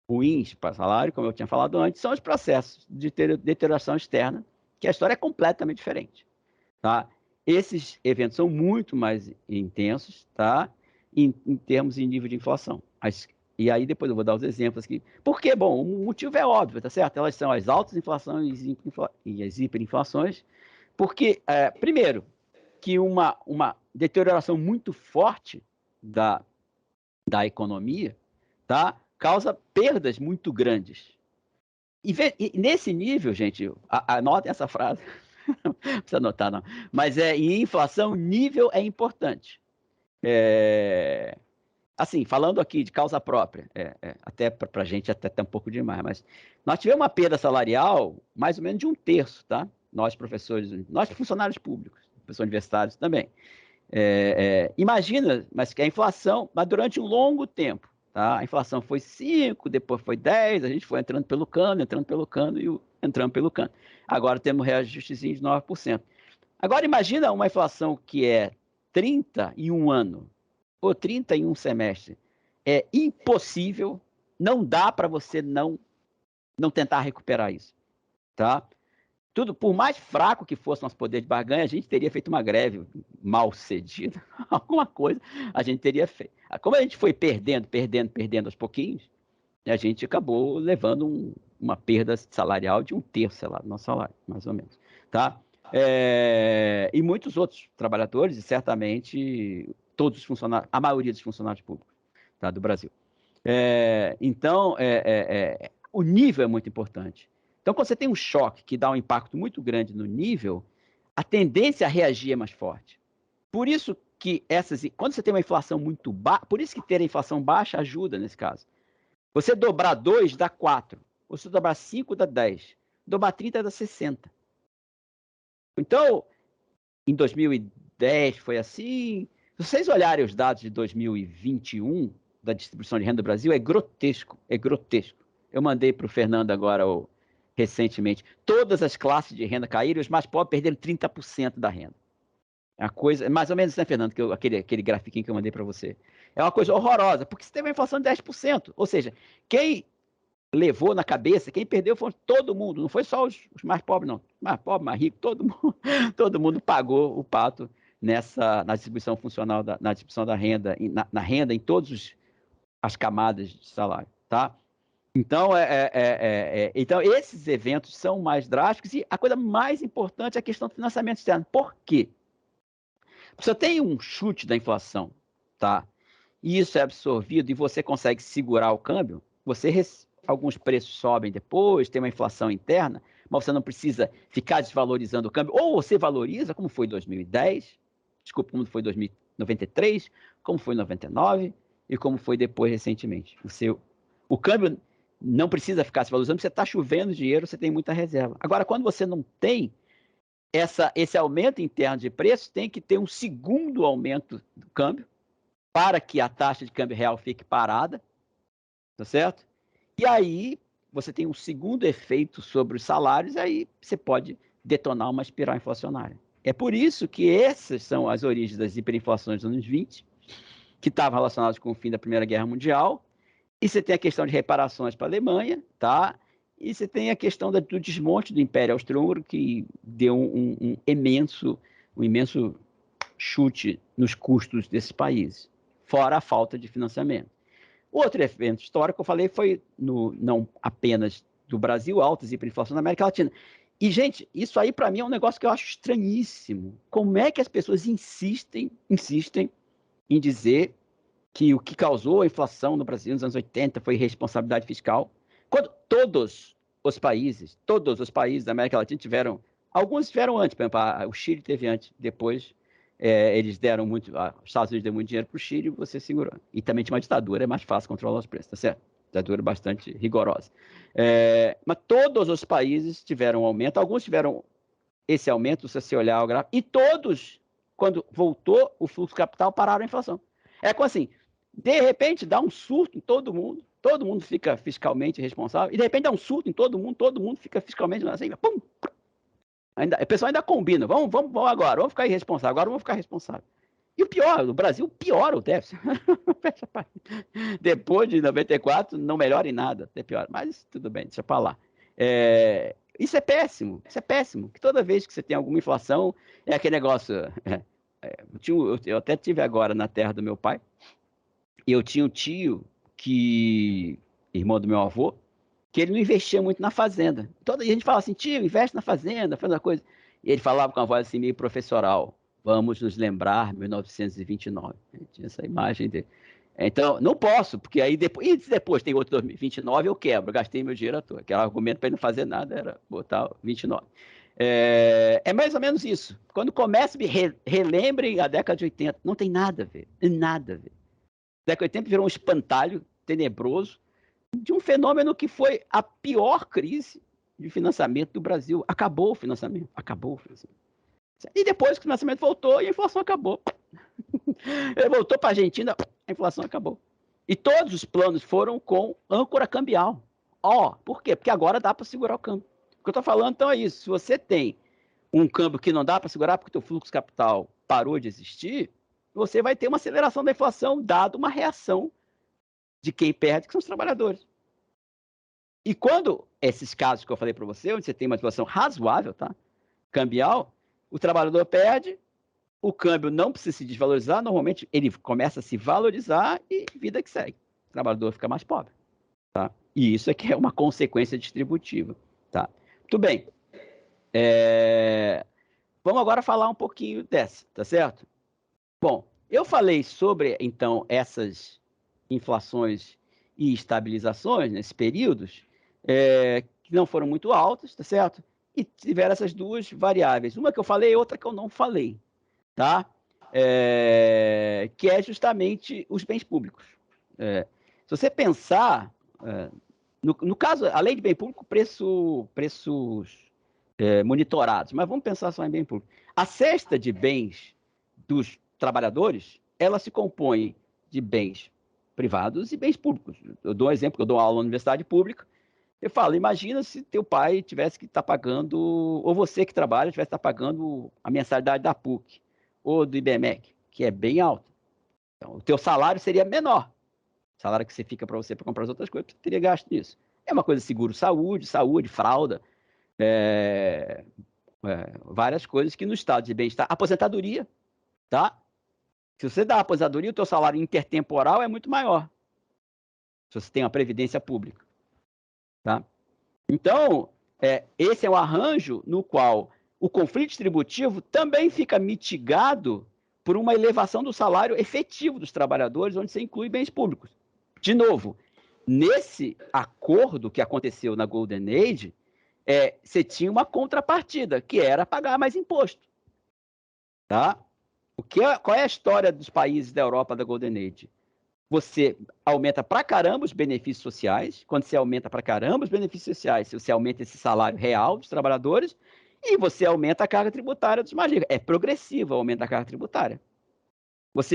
ruins para salário, como eu tinha falado antes, são os processos de deterioração externa, que a história é completamente diferente. Tá? Esses eventos são muito mais intensos, tá? em termos de nível de inflação. E aí depois eu vou dar os exemplos aqui. Porque, bom, o motivo é óbvio, tá certo? Elas são as altas inflações e as hiperinflações, porque, primeiro, que uma deterioração muito forte da economia, tá? Causa perdas muito grandes. E nesse nível, gente, anotem essa frase, não precisa anotar, não. Mas em inflação, nível é importante. Assim, falando aqui de causa própria, até para a gente até tá um pouco demais, mas nós tivemos uma perda salarial mais ou menos de 1/3, tá? Nós professores, nós funcionários públicos, professores universitários também. Imagina, mas que a inflação, mas durante um longo tempo, tá? A inflação foi 5, depois foi 10, a gente foi entrando pelo cano e entrando pelo cano. Agora temos um reajustezinho de 9%. Agora imagina uma inflação que é 30 em um ano, ou 30 em um semestre. É impossível, não dá para você não tentar recuperar isso. Tá? Tudo, por mais fraco que fosse nosso poder de barganha, a gente teria feito uma greve mal cedida, alguma coisa a gente teria feito. Como a gente foi perdendo aos pouquinhos, a gente acabou levando uma perda salarial de 1/3, sei lá, do nosso salário, mais ou menos. Tá? E muitos outros trabalhadores, e certamente todos os funcionários, a maioria dos funcionários públicos, tá, do Brasil. Então, o nível é muito importante. Então, quando você tem um choque que dá um impacto muito grande no nível, a tendência a reagir é mais forte. Por isso que quando você tem uma inflação muito baixa, por isso que ter a inflação baixa ajuda nesse caso. Você dobrar 2 dá 4, você dobrar 5 dá 10, dobrar 30 dá 60. Então, em 2010 foi assim. Se vocês olharem os dados de 2021 da distribuição de renda do Brasil, é grotesco. Eu mandei para o Fernando agora, recentemente. Todas as classes de renda caíram e os mais pobres perderam 30% da renda. É uma coisa, mais ou menos, né, Fernando, aquele grafiquinho que eu mandei para você. É uma coisa horrorosa, porque você teve uma inflação de 10%. Ou seja, quem levou na cabeça, quem perdeu foi todo mundo, não foi só os mais pobres, não. Mais pobre, mais rico, todo mundo pagou o pato na distribuição funcional, na distribuição da renda, na renda em todas as camadas de salário, tá? Então, então, esses eventos são mais drásticos e a coisa mais importante é a questão do financiamento externo. Por quê? Você tem um chute da inflação, tá? E isso é absorvido e você consegue segurar o câmbio, alguns preços sobem depois, tem uma inflação interna, mas você não precisa ficar desvalorizando o câmbio. Ou você valoriza, como foi em 2010, desculpa, como foi em 2093, como foi em 99 e como foi depois recentemente. O câmbio não precisa ficar se valorizando, você está chovendo dinheiro, você tem muita reserva. Agora, quando você não tem esse aumento interno de preço, tem que ter um segundo aumento do câmbio para que a taxa de câmbio real fique parada, tá certo? E aí você tem um segundo efeito sobre os salários, e aí você pode detonar uma espiral inflacionária. É por isso que essas são as origens das hiperinflações dos anos 20, que estavam relacionadas com o fim da Primeira Guerra Mundial, e você tem a questão de reparações para a Alemanha, tá? E você tem a questão do desmonte do Império Austro-Húngaro, que deu um imenso chute nos custos desses países, fora a falta de financiamento. Outro evento histórico que eu falei foi não apenas do Brasil, altas hiperinflações na América Latina. E, gente, isso aí para mim é um negócio que eu acho estranhíssimo. Como é que as pessoas insistem em dizer que o que causou a inflação no Brasil nos anos 80 foi responsabilidade fiscal, quando todos os países da América Latina tiveram, alguns tiveram antes, por exemplo, o Chile teve antes, depois eles deram muito, os Estados Unidos deu muito dinheiro para o Chile e você segurou. E também tinha uma ditadura, é mais fácil controlar os preços, tá certo? Ditadura bastante rigorosa. Mas todos os países tiveram um aumento, alguns tiveram esse aumento, se você olhar o gráfico, e todos, quando voltou o fluxo capital, pararam a inflação. É como assim, de repente dá um surto em todo mundo fica fiscalmente responsável, e de repente dá um surto em todo mundo fica fiscalmente assim, pum! O pessoal ainda combina, vamos agora, vamos ficar irresponsável, agora vamos ficar responsável. E o pior, o Brasil piora o déficit. Depois de 94, não melhora em nada, até pior. Mas tudo bem, deixa para lá. Isso é péssimo, que toda vez que você tem alguma inflação, é aquele negócio... eu até tive agora na terra do meu pai, e eu tinha um tio, irmão do meu avô, que ele não investia muito na fazenda. A gente fala assim, tio, investe na fazenda, faz uma coisa. E ele falava com a voz assim, meio professoral, vamos nos lembrar 1929. Tinha essa imagem dele. Então, não posso, porque aí depois tem outro 2029, eu quebro, gastei meu dinheiro à toa. Que era o argumento para ele não fazer nada, era botar 29. É mais ou menos isso. Quando começa, relembrem a década de 80. Não tem nada a ver, nada a ver. A década de 80 virou um espantalho tenebroso de um fenômeno que foi a pior crise de financiamento do Brasil. Acabou o financiamento. E depois que o financiamento voltou, e a inflação acabou. Ele voltou para a Argentina, a inflação acabou. E todos os planos foram com âncora cambial. Por quê? Porque agora dá para segurar o câmbio. O que eu estou falando, então, é isso. Se você tem um câmbio que não dá para segurar porque o teu fluxo capital parou de existir, você vai ter uma aceleração da inflação, dado uma reação de quem perde, que são os trabalhadores. E quando esses casos que eu falei para você, onde você tem uma inflação razoável, tá? Cambial, o trabalhador perde, o câmbio não precisa se desvalorizar, normalmente ele começa a se valorizar e vida que segue. O trabalhador fica mais pobre, tá? E isso aqui é uma consequência distributiva, tá? Muito bem. Vamos agora falar um pouquinho dessa, tá certo? Bom, eu falei sobre, então, essas inflações e estabilizações nesses períodos, que não foram muito altas, tá certo? E tiveram essas duas variáveis. Uma que eu falei e outra que eu não falei, tá? Que é justamente os bens públicos. Se você pensar, no caso, a lei de bem público, preços monitorados, mas vamos pensar só em bem público. A cesta de bens dos trabalhadores, ela se compõe de bens privados e bens públicos. Eu dou um exemplo, eu dou aula na universidade pública, Eu falo, imagina se teu pai tivesse que estar pagando, ou você que trabalha tivesse que estar pagando a mensalidade da PUC ou do IBMEC, que é bem alta. Então, o teu salário seria menor. O salário que você fica para você para comprar as outras coisas, você teria gasto nisso. É uma coisa seguro-saúde, fralda, várias coisas que no estado de bem-estar, aposentadoria, tá? Se você dá aposentadoria, o teu salário intertemporal é muito maior. Se você tem uma previdência pública, tá? Então, esse é um arranjo no qual o conflito distributivo também fica mitigado por uma elevação do salário efetivo dos trabalhadores, onde você inclui bens públicos. De novo, nesse acordo que aconteceu na Golden Age, você tinha uma contrapartida, que era pagar mais imposto. Tá? Qual é a história dos países da Europa da Golden Age? Você aumenta pra caramba os benefícios sociais. Quando você aumenta pra caramba os benefícios sociais, você aumenta esse salário real dos trabalhadores e você aumenta a carga tributária dos mais ricos. É progressivo o aumento da carga tributária. Mas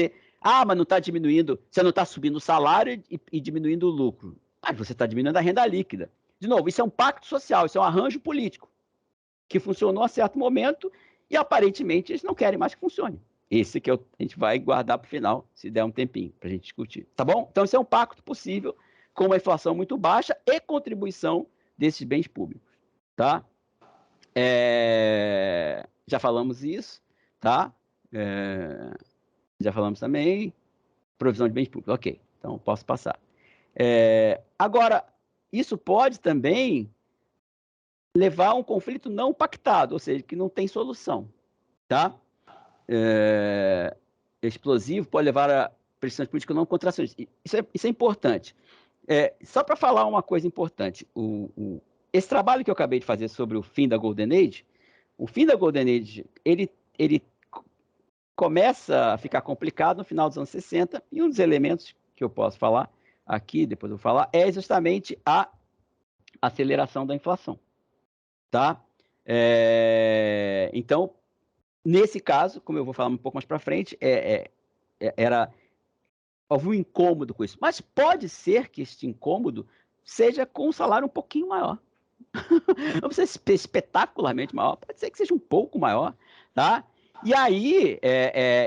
não está diminuindo, você não está subindo o salário e diminuindo o lucro. Mas você está diminuindo a renda líquida. De novo, isso é um pacto social, isso é um arranjo político que funcionou a certo momento e aparentemente eles não querem mais que funcione. Esse que a gente vai guardar para o final, se der um tempinho, para a gente discutir. Tá bom? Então, isso é um pacto possível com uma inflação muito baixa e contribuição desses bens públicos. Tá? Já falamos isso, tá? Já falamos também. Provisão de bens públicos. Ok, então posso passar. Agora, isso pode também levar a um conflito não pactado, ou seja, que não tem solução. Tá? Explosivo pode levar a pressões políticas não contracionistas. Isso é importante. Só para falar uma coisa importante, esse trabalho que eu acabei de fazer sobre o fim da Golden Age, o fim da Golden Age, ele começa a ficar complicado no final dos anos 60, e um dos elementos que eu posso falar aqui, depois eu vou falar, é justamente a aceleração da inflação. Tá? Então, nesse caso, como eu vou falar um pouco mais para frente, houve um incômodo com isso. Mas pode ser que este incômodo seja com um salário um pouquinho maior. Não precisa ser espetacularmente maior, pode ser que seja um pouco maior, tá? E aí,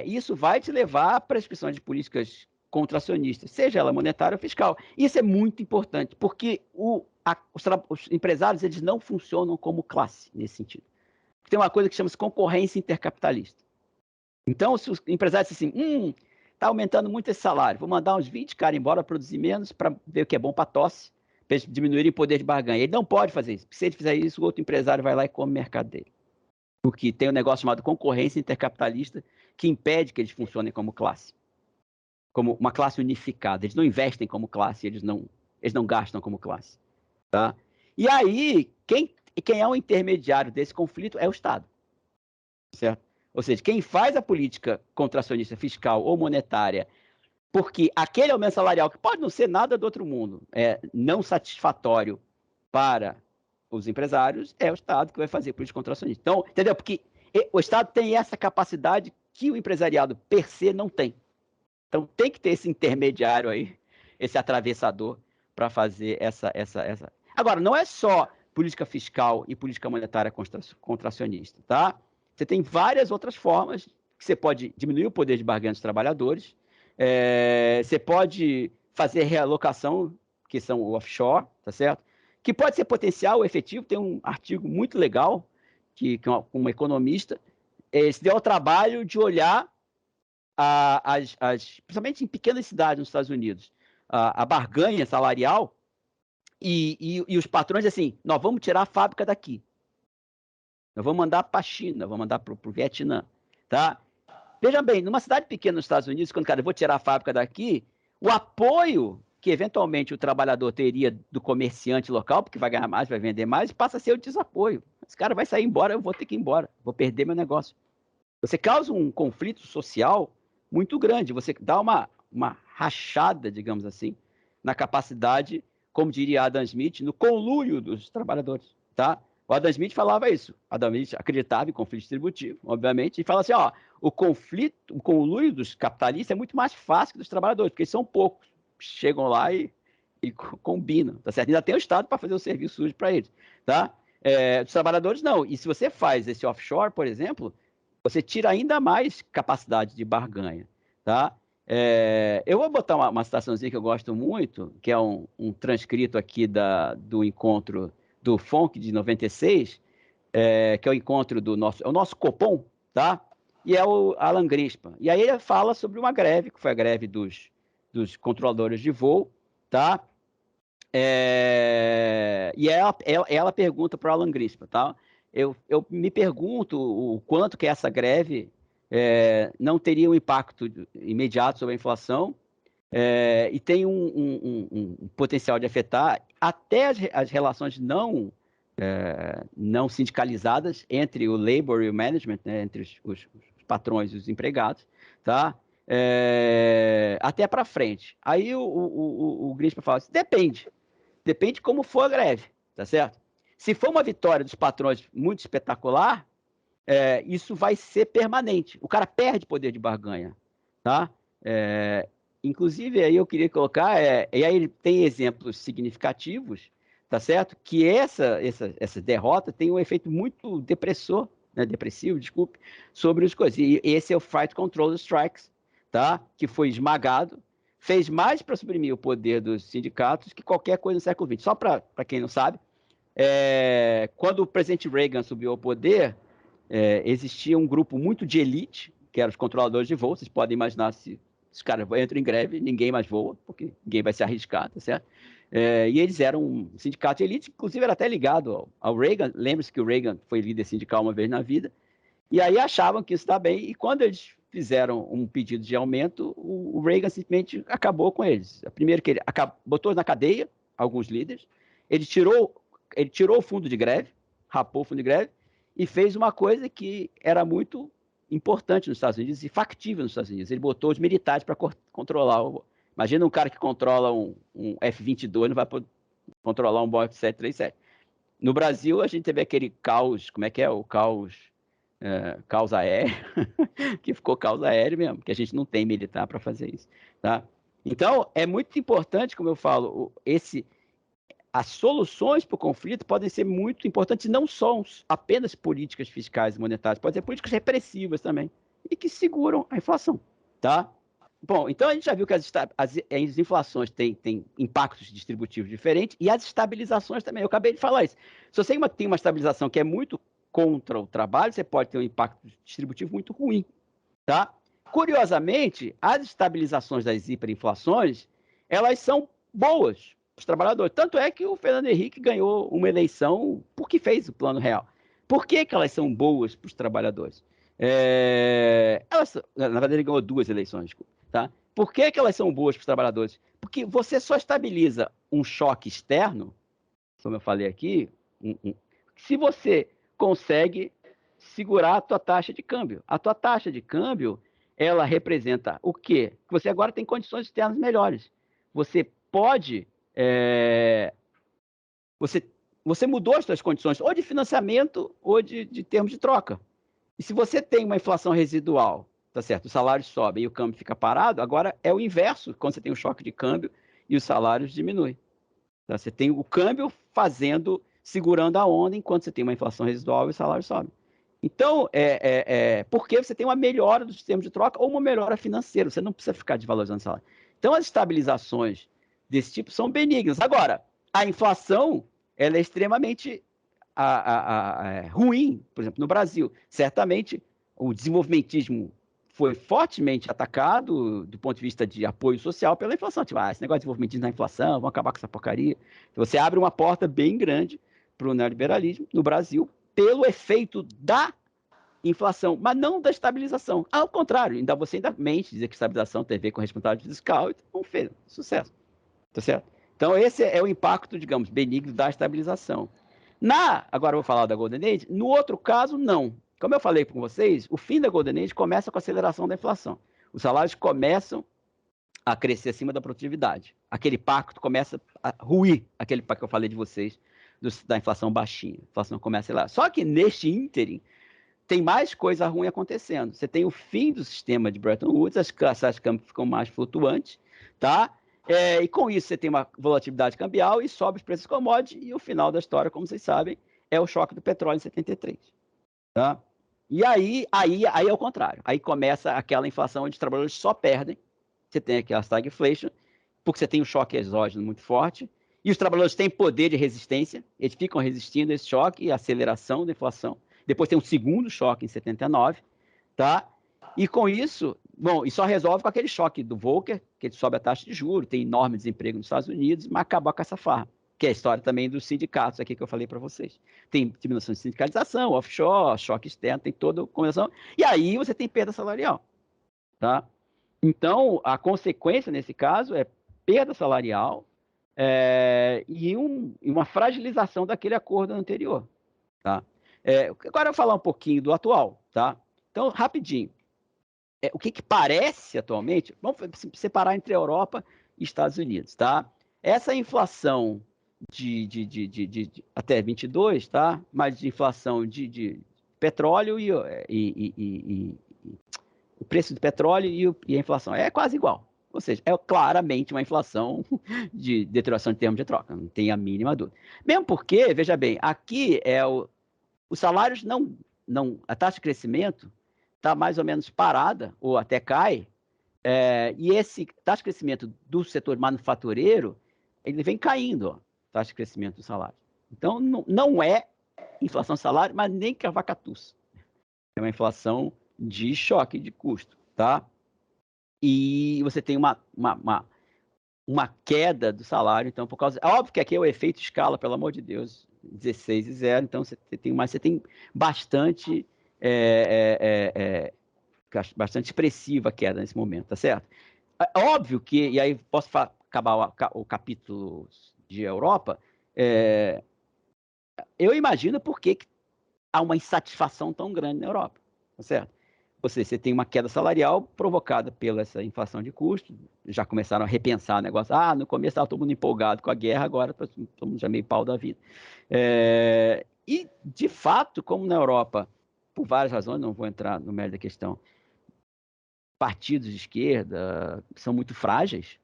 isso vai te levar para as questões de políticas contracionistas, seja ela monetária ou fiscal. Isso é muito importante, porque os empresários eles não funcionam como classe nesse sentido. Tem uma coisa que chama-se concorrência intercapitalista. Então, se os empresários dizem assim, está aumentando muito esse salário, vou mandar uns 20 caras embora, produzir menos, para ver o que é bom para a tosse, para eles diminuírem o poder de barganha. Ele não pode fazer isso, porque se ele fizer isso, o outro empresário vai lá e come o mercado dele. Porque tem um negócio chamado concorrência intercapitalista que impede que eles funcionem como classe, como uma classe unificada. Eles não investem como classe, eles não gastam como classe. Tá? E aí, quem é o intermediário desse conflito é o Estado. Certo? Ou seja, quem faz a política contracionista fiscal ou monetária, porque aquele aumento salarial, que pode não ser nada do outro mundo, é não satisfatório para os empresários, é o Estado que vai fazer política contracionista. Então, entendeu? Porque o Estado tem essa capacidade que o empresariado per se não tem. Então, tem que ter esse intermediário aí, esse atravessador, para fazer essa. Agora, não é só política fiscal e política monetária contracionista, tá? Você tem várias outras formas que você pode diminuir o poder de barganha dos trabalhadores, você pode fazer realocação, que são o offshore, tá certo? Que pode ser potencial ou efetivo. Tem um artigo muito legal que uma economista se deu ao trabalho de olhar principalmente em pequenas cidades nos Estados Unidos, a barganha salarial e os patrões assim, nós vamos tirar a fábrica daqui. Nós vamos mandar para a China, vamos mandar para o Vietnã. Tá? Veja bem, numa cidade pequena nos Estados Unidos, quando o cara, eu vou tirar a fábrica daqui, o apoio que eventualmente o trabalhador teria do comerciante local, porque vai ganhar mais, vai vender mais, passa a ser o desapoio. Esse cara vai sair embora, eu vou ter que ir embora, vou perder meu negócio. Você causa um conflito social muito grande, você dá uma rachada, digamos assim, na capacidade, como diria Adam Smith, no conluio dos trabalhadores. Tá? O Adam Smith falava isso. Adam Smith acreditava em conflito distributivo, obviamente, e fala assim, o conluio dos capitalistas é muito mais fácil que dos trabalhadores, porque eles são poucos. Chegam lá e e combinam, tá certo? Ainda tem o Estado para fazer o serviço sujo para eles, tá? Os trabalhadores não. E se você faz esse offshore, por exemplo, você tira ainda mais capacidade de barganha, tá? Eu vou botar uma citaçãozinha que eu gosto muito, que é um transcrito aqui do encontro do FONC de 96, que é o encontro do nosso Copom, tá? E é o Alan Grispa. E aí ele fala sobre uma greve, que foi a greve dos controladores de voo, tá? E ela pergunta para o Alan Grispa, tá? Eu me pergunto o quanto que essa greve não teria um impacto imediato sobre a inflação e tem um potencial de afetar até as relações não sindicalizadas entre o labor e o management, né, entre os patrões e os empregados, tá? Até para frente. Aí o Grispa fala assim, depende como for a greve, tá certo? Se for uma vitória dos patrões muito espetacular, isso vai ser permanente. O cara perde poder de barganha, tá? Inclusive, aí eu queria colocar, e aí ele tem exemplos significativos, tá certo? Que essa derrota tem um efeito muito depressivo, desculpe, sobre as coisas. E esse é o Flight Control Strikes, tá? Que foi esmagado, fez mais para suprimir o poder dos sindicatos que qualquer coisa no século XX. Só para quem não sabe, quando o presidente Reagan subiu ao poder, existia um grupo muito de elite, que eram os controladores de voo. Vocês podem imaginar se os caras entram em greve, ninguém mais voa, porque ninguém vai se arriscar, tá certo? E eles eram um sindicato de elite, inclusive era até ligado ao Reagan. Lembre-se que o Reagan foi líder sindical uma vez na vida. E aí achavam que isso está bem, e quando eles fizeram um pedido de aumento, o Reagan simplesmente acabou com eles. Primeiro que ele botou na cadeia alguns líderes, ele tirou o fundo de greve, rapou o fundo de greve, e fez uma coisa que era muito importante nos Estados Unidos e factível nos Estados Unidos. Ele botou os militares para controlar. Imagina um cara que controla um F-22, não vai poder controlar um Boeing 737. No Brasil, a gente teve aquele caos, como é que é? O caos aéreo, que ficou caos aéreo mesmo, porque a gente não tem militar para fazer isso, tá? Então, é muito importante, como eu falo, as soluções para o conflito podem ser muito importantes, não são apenas políticas fiscais e monetárias, podem ser políticas repressivas também, e que seguram a inflação, tá? Bom, então a gente já viu que as inflações têm impactos distributivos diferentes e as estabilizações também. Eu acabei de falar isso. Se você tem uma estabilização que é muito contra o trabalho, você pode ter um impacto distributivo muito ruim, tá? Curiosamente, as estabilizações das hiperinflações, elas são boas para os trabalhadores. Tanto é que o Fernando Henrique ganhou uma eleição porque fez o Plano Real. Por que elas são boas para os trabalhadores? Na verdade, ele ganhou 2 eleições, tá? Por que elas são boas para os trabalhadores? Porque você só estabiliza um choque externo, como eu falei aqui, se você consegue segurar a tua taxa de câmbio. A tua taxa de câmbio, ela representa o quê? Que você agora tem condições externas melhores. Você pode... Você mudou as suas condições, ou de financiamento, ou de termos de troca. E se você tem uma inflação residual, tá certo? Os salários sobem e o câmbio fica parado, agora é o inverso, quando você tem um choque de câmbio e os salários diminuem. Tá? Você tem o câmbio segurando a onda, enquanto você tem uma inflação residual e o salário sobe. Então, porque você tem uma melhora do sistema de troca ou uma melhora financeira, você não precisa ficar desvalorizando o salário. Então, as estabilizações desse tipo são benignas. Agora, a inflação, ela é extremamente ruim, por exemplo, no Brasil. Certamente, o desenvolvimentismo foi fortemente atacado do ponto de vista de apoio social pela inflação. Tipo, esse negócio de desenvolvimentismo na inflação, vamos acabar com essa porcaria. Você abre uma porta bem grande para o neoliberalismo no Brasil pelo efeito da inflação, mas não da estabilização. Ao contrário, você ainda mente dizer que estabilização tem a ver com responsabilidade fiscal, então fez sucesso. Tá certo? Então, esse é o impacto, digamos, benigno da estabilização. Agora eu vou falar da Golden Age. No outro caso, não. Como eu falei com vocês, o fim da Golden Age começa com a aceleração da inflação. Os salários começam a crescer acima da produtividade. Aquele pacto começa a ruir, aquele pacto que eu falei de vocês, da inflação baixinha. A inflação começa a acelerar. Só que neste ínterim, tem mais coisa ruim acontecendo. Você tem o fim do sistema de Bretton Woods, as taxas de câmbio ficam mais flutuantes, tá? E com isso você tem uma volatilidade cambial e sobe os preços commodities, e o final da história, como vocês sabem, é o choque do petróleo em 73. Tá? E aí é o contrário. Aí começa aquela inflação onde os trabalhadores só perdem. Você tem aquela stagflation, porque você tem um choque exógeno muito forte, e os trabalhadores têm poder de resistência, eles ficam resistindo a esse choque e a aceleração da inflação. Depois tem um segundo choque em 79, tá? E com isso, bom, e só resolve com aquele choque do Volcker, que ele sobe a taxa de juros, tem enorme desemprego nos Estados Unidos, mas acabou com essa farra, que é a história também dos sindicatos aqui que eu falei para vocês. Tem diminuição de sindicalização, offshore, choque externo, tem toda a combinação, e aí você tem perda salarial, tá? Então, a consequência nesse caso é perda salarial e uma fragilização daquele acordo anterior. Tá? Agora eu vou falar um pouquinho do atual. Tá? Então, rapidinho. O que parece atualmente, vamos separar entre Europa e Estados Unidos. Tá? Essa inflação de até 22, tá? Mas de inflação de petróleo e o preço do petróleo e a inflação. É quase igual. Ou seja, é claramente uma inflação de deterioração de termos de troca, não tem a mínima dúvida. Mesmo porque, veja bem, aqui os salários a taxa de crescimento está mais ou menos parada, ou até cai, e esse taxa de crescimento do setor manufatureiro, ele vem caindo, ó, taxa de crescimento do salário. Então, não é inflação de salário, mas nem cavacatus. É uma inflação de choque de custo, tá? E você tem uma queda do salário, então, por causa... É óbvio que aqui é o efeito escala, pelo amor de Deus, 16 e 0, então você tem bastante bastante expressiva a queda nesse momento, tá certo? É óbvio que, e aí posso acabar o capítulo de Europa, eu imagino por que há uma insatisfação tão grande na Europa, tá certo? Você tem uma queda salarial provocada pela essa inflação de custos, já começaram a repensar o negócio. No começo estava todo mundo empolgado com a guerra, agora todo mundo já meio pau da vida. E, de fato, como na Europa, por várias razões, não vou entrar no mérito da questão, partidos de esquerda são muito frágeis,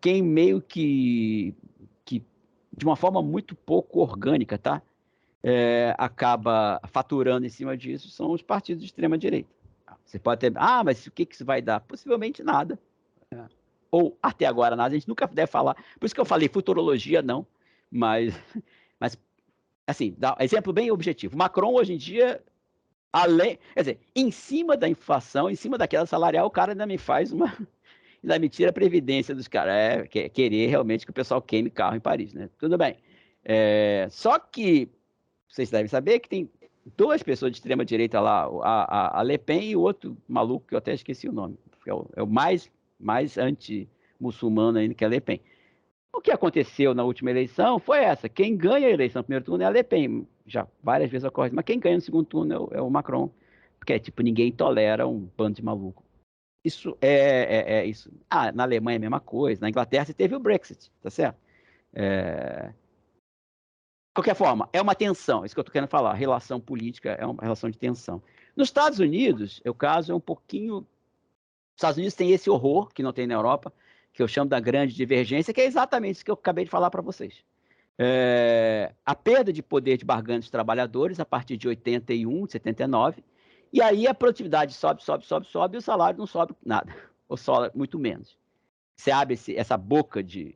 quem meio que de uma forma muito pouco orgânica, tá? Acaba faturando em cima disso são os partidos de extrema-direita. Você pode ter, mas o que isso vai dar? Possivelmente nada. Ou até agora nada, a gente nunca deve falar. Por isso que eu falei futurologia, não. Mas assim, dá exemplo bem objetivo. Macron, hoje em dia, quer dizer, em cima da inflação, em cima da queda salarial, o cara ainda me faz ainda me tira a previdência dos caras. Querer realmente que o pessoal queime carro em Paris, né? Tudo bem. Só que vocês devem saber que tem duas pessoas de extrema direita lá, a Le Pen e o outro maluco, que eu até esqueci o nome, é o mais anti-muçulmano ainda, que é a Le Pen. O que aconteceu na última eleição foi essa: quem ganha a eleição no primeiro turno é a Le Pen, já várias vezes ocorre, mas quem ganha no segundo turno é o Macron, porque tipo, ninguém tolera um bando de maluco. Isso isso. Na Alemanha é a mesma coisa, na Inglaterra você teve o Brexit, tá certo? De qualquer forma, é uma tensão, isso que eu estou querendo falar. A relação política é uma relação de tensão. Nos Estados Unidos, o caso é um pouquinho... Os Estados Unidos tem esse horror, que não tem na Europa, que eu chamo da grande divergência, que é exatamente isso que eu acabei de falar para vocês. A perda de poder de barganha dos trabalhadores a partir de 81, 79, e aí a produtividade sobe, e o salário não sobe nada, ou sobe muito menos. Você abre essa boca de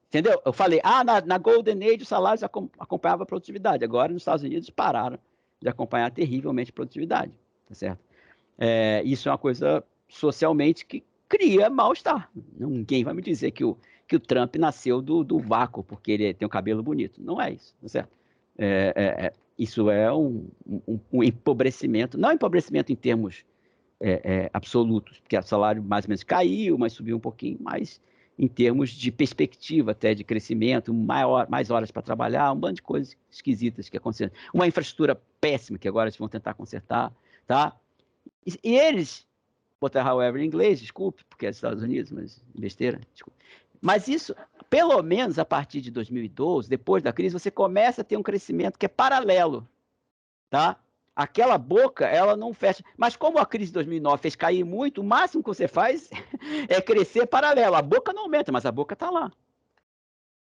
entendeu? Eu falei, na Golden Age os salários acompanhavam a produtividade. Agora, nos Estados Unidos, pararam de acompanhar terrivelmente a produtividade. Tá certo? Isso é uma coisa socialmente que cria mal-estar. Ninguém vai me dizer que o Trump nasceu do vácuo porque ele tem um cabelo bonito. Não é isso, tá certo? Isso é um empobrecimento, não empobrecimento em termos absolutos, porque o salário mais ou menos caiu, mas subiu um pouquinho, mas em termos de perspectiva até de crescimento, mais horas para trabalhar, um bando de coisas esquisitas que aconteceram. Uma infraestrutura péssima que agora eles vão tentar consertar, tá? E eles, botar however em inglês, desculpe, porque é dos Estados Unidos, mas besteira, desculpe. Mas isso, pelo menos a partir de 2012, depois da crise, você começa a ter um crescimento que é paralelo, tá? aquela boca, ela não fecha. Mas como a crise de 2009 fez cair muito, o máximo que você faz é crescer paralelo. A boca não aumenta, mas a boca está lá.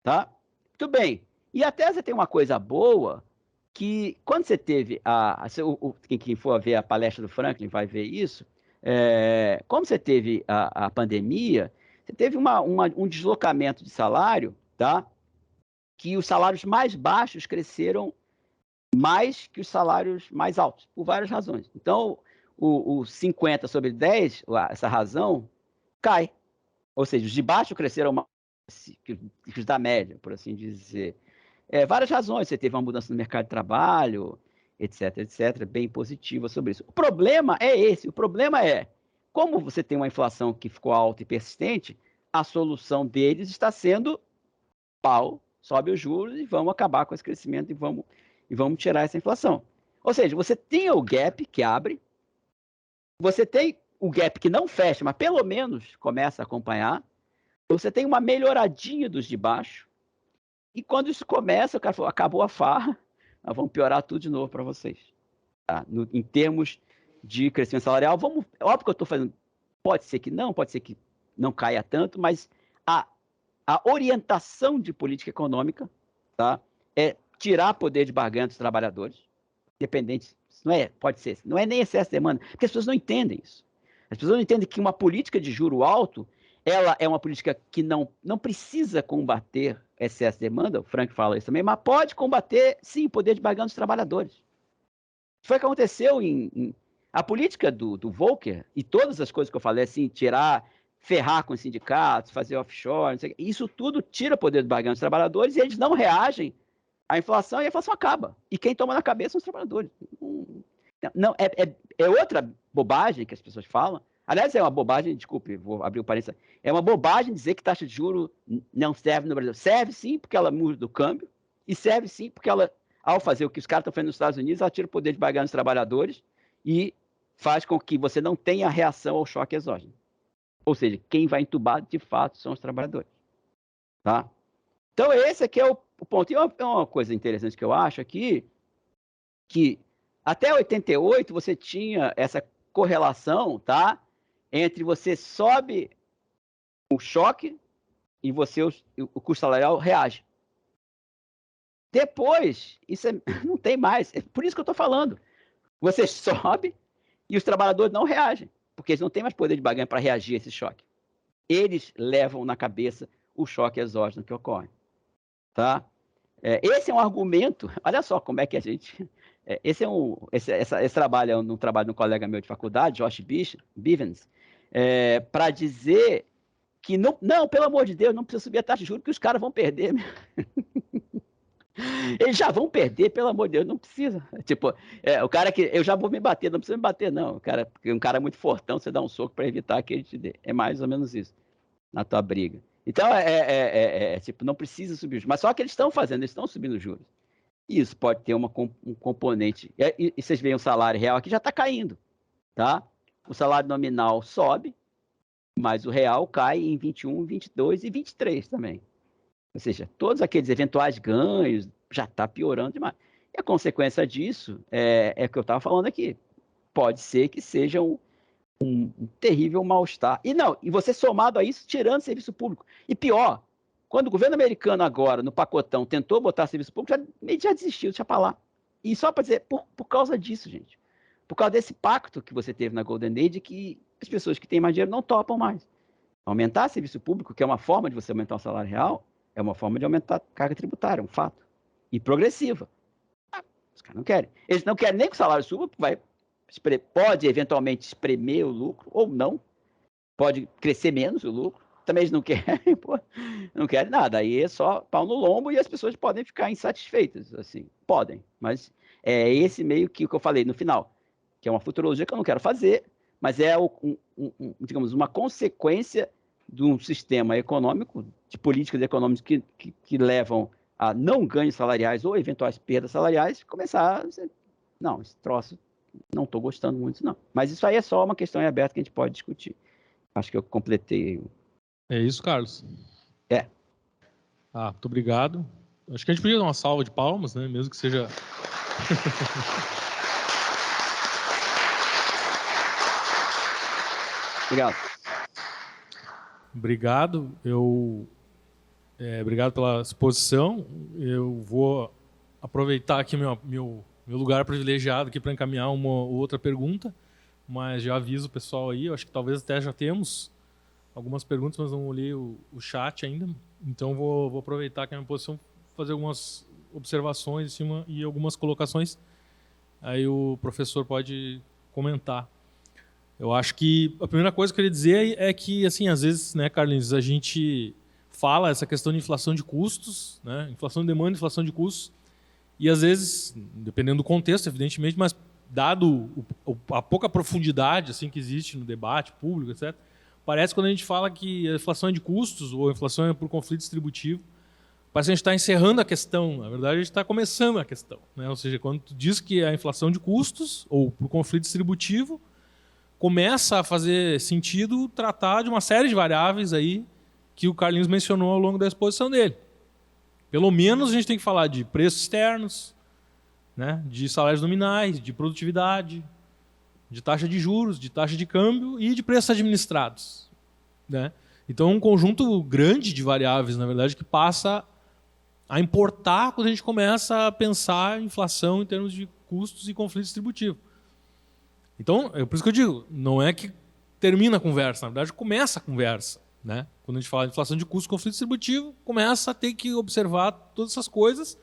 Tá? Muito bem. E até você tem uma coisa boa, que quando você teve quem for ver a palestra do Franklin vai ver isso, como você teve a pandemia, você teve um deslocamento de salário, tá? Que os salários mais baixos cresceram mais que os salários mais altos, por várias razões. Então, o 50 sobre 10, essa razão, cai. Ou seja, os de baixo cresceram mais que os da média, por assim dizer. Várias razões. Você teve uma mudança no mercado de trabalho, etc, etc, bem positiva sobre isso. O problema é esse. O problema é, como você tem uma inflação que ficou alta e persistente, a solução deles está sendo pau, sobe os juros e vamos acabar com esse crescimento e vamos tirar essa inflação. Ou seja, você tem o gap que abre, você tem o gap que não fecha, mas pelo menos começa a acompanhar, você tem uma melhoradinha dos de baixo, e quando isso começa, o cara falou, acabou a farra, nós vamos piorar tudo de novo para vocês. Tá? Em termos de crescimento salarial, óbvio que eu estou fazendo, pode ser que não caia tanto, mas a orientação de política econômica, tá, é tirar poder de barganha dos trabalhadores, dependente, não é nem excesso de demanda, porque as pessoas não entendem isso. As pessoas não entendem que uma política de juro alto, ela é uma política que não precisa combater excesso de demanda, o Frank fala isso também, mas pode combater, sim, o poder de barganha dos trabalhadores. Foi o que aconteceu a política do Volcker e todas as coisas que eu falei, assim, ferrar com os sindicatos, fazer offshore, não sei, isso tudo tira o poder de barganha dos trabalhadores e eles não reagem à inflação e a inflação acaba. E quem toma na cabeça são os trabalhadores. Não, é outra bobagem que as pessoas falam. Aliás, é uma bobagem, desculpe, vou abrir o parênteses. É uma bobagem dizer que taxa de juros não serve no Brasil. Serve sim, porque ela muda o câmbio, e serve sim, porque ela, ao fazer o que os caras estão fazendo nos Estados Unidos, ela tira o poder de barganha dos trabalhadores e faz com que você não tenha reação ao choque exógeno. Ou seja, quem vai entubar, de fato, são os trabalhadores. Tá? Então, esse aqui é o ponto. E uma coisa interessante que eu acho aqui, que até 88 você tinha essa correlação, tá? Entre você sobe o choque e o custo salarial reage. Depois, não tem mais. É por isso que eu estou falando. Você sobe e os trabalhadores não reagem, porque eles não têm mais poder de barganha para reagir a esse choque. Eles levam na cabeça o choque exógeno que ocorre. Tá? Esse é um argumento, olha só como é que a gente... Esse trabalho é um trabalho de um colega meu de faculdade, Josh Bivens, para dizer que, não, pelo amor de Deus, não precisa subir a taxa de juros, porque os caras vão perder. Eles já vão perder, pelo amor de Deus, não precisa. Tipo, o cara que eu já vou me bater, não precisa me bater, não. Um cara muito fortão, você dá um soco para evitar que ele te dê. É mais ou menos isso, na tua briga. Então, tipo, não precisa subir os juros. Mas só que eles estão fazendo, eles estão subindo os juros. Isso pode ter um componente. E vocês veem o salário real aqui já está caindo. Tá? O salário nominal sobe, mas o real cai em 21, 22 e 23 também. Ou seja, todos aqueles eventuais ganhos já está piorando demais. E a consequência disso é o que eu estava falando aqui. Pode ser que seja um terrível mal-estar. E você somado a isso, tirando serviço público. E pior, quando o governo americano agora, no pacotão, tentou botar serviço público, já desistiu, deixa para lá. E só para dizer, por causa disso, gente. Por causa desse pacto que você teve na Golden Age, que as pessoas que têm mais dinheiro não topam mais. Aumentar serviço público, que é uma forma de você aumentar o salário real, é uma forma de aumentar a carga tributária, é um fato. E progressiva. Os caras não querem. Eles não querem nem que o salário suba, porque pode eventualmente espremer o lucro, ou não. Pode crescer menos o lucro. Também eles não querem, não querem nada. Aí é só pau no lombo e as pessoas podem ficar insatisfeitas. Assim, podem. Mas é esse meio que o que eu falei no final, que é uma futurologia que eu não quero fazer, mas é digamos, uma consequência de um sistema econômico, de políticas econômicas que levam a não ganhos salariais ou eventuais perdas salariais, começar a dizer, não, esse troço, não estou gostando muito, não. Mas isso aí é só uma questão aberta que a gente pode discutir. Acho que eu completei. É isso, Carlos? Muito obrigado. Acho que a gente podia dar uma salva de palmas, né? Mesmo que seja... Obrigado. Obrigado. Obrigado pela exposição. Eu vou aproveitar aqui meu lugar privilegiado aqui para encaminhar uma outra pergunta, mas já aviso o pessoal aí. Eu acho que talvez até já temos algumas perguntas, mas não olhei o chat ainda. Então vou aproveitar que é a minha posição fazer algumas observações em cima e algumas colocações. Aí o professor pode comentar. Eu acho que a primeira coisa que eu queria dizer é que, assim, às vezes, né, Carlinhos, a gente fala essa questão de inflação de custos, né, inflação de demanda, inflação de custos, e às vezes, dependendo do contexto, evidentemente, mas dado a pouca profundidade assim que existe no debate público, etc., parece que quando a gente fala que a inflação é de custos ou a inflação é por conflito distributivo, parece que a gente está encerrando a questão. Na verdade, a gente está começando a questão, né? Ou seja, quando tu diz que a inflação de custos ou por conflito distributivo, começa a fazer sentido tratar de uma série de variáveis aí que o Carlinhos mencionou ao longo da exposição dele. Pelo menos a gente tem que falar de preços externos, né, de salários nominais, de produtividade, de taxa de juros, de taxa de câmbio e de preços administrados, né? Então, um conjunto grande de variáveis, na verdade, que passa a importar quando a gente começa a pensar em inflação em termos de custos e conflito distributivo. Então, é por isso que eu digo, não é que termina a conversa, na verdade começa a conversa, né? Quando a gente fala de inflação de custo e conflito distributivo, começa a ter que observar todas essas coisas.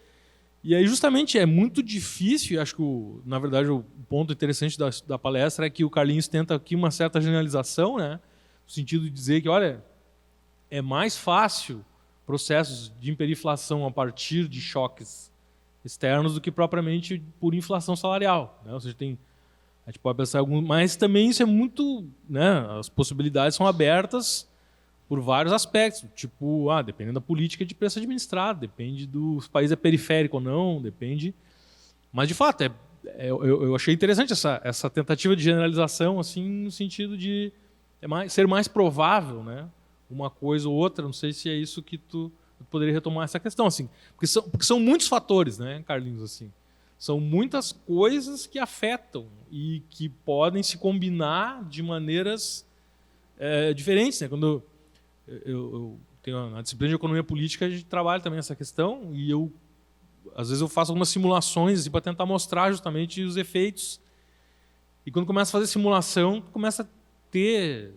E aí justamente é muito difícil, e acho que na verdade o ponto interessante da palestra é que o Carlinhos tenta aqui uma certa generalização, né? No sentido de dizer que, olha, é mais fácil processos de hiperinflação a partir de choques externos do que propriamente por inflação salarial, né? Ou seja, a gente pode pensar em algum, mas também isso é muito, né, as possibilidades são abertas por vários aspectos, tipo, dependendo da política de preço administrado, depende do se o país é periférico ou não, depende. Mas de fato, eu achei interessante essa tentativa de generalização, assim, no sentido de ser mais provável, né, uma coisa ou outra. Não sei se é isso que tu poderia retomar essa questão, assim, porque são muitos fatores, né, Carlinhos, assim. São muitas coisas que afetam e que podem se combinar de maneiras diferentes, né? Quando eu tenho na disciplina de economia política, a gente trabalha também essa questão e às vezes eu faço algumas simulações assim, para tentar mostrar justamente os efeitos. E quando começa a fazer simulação, começa a ter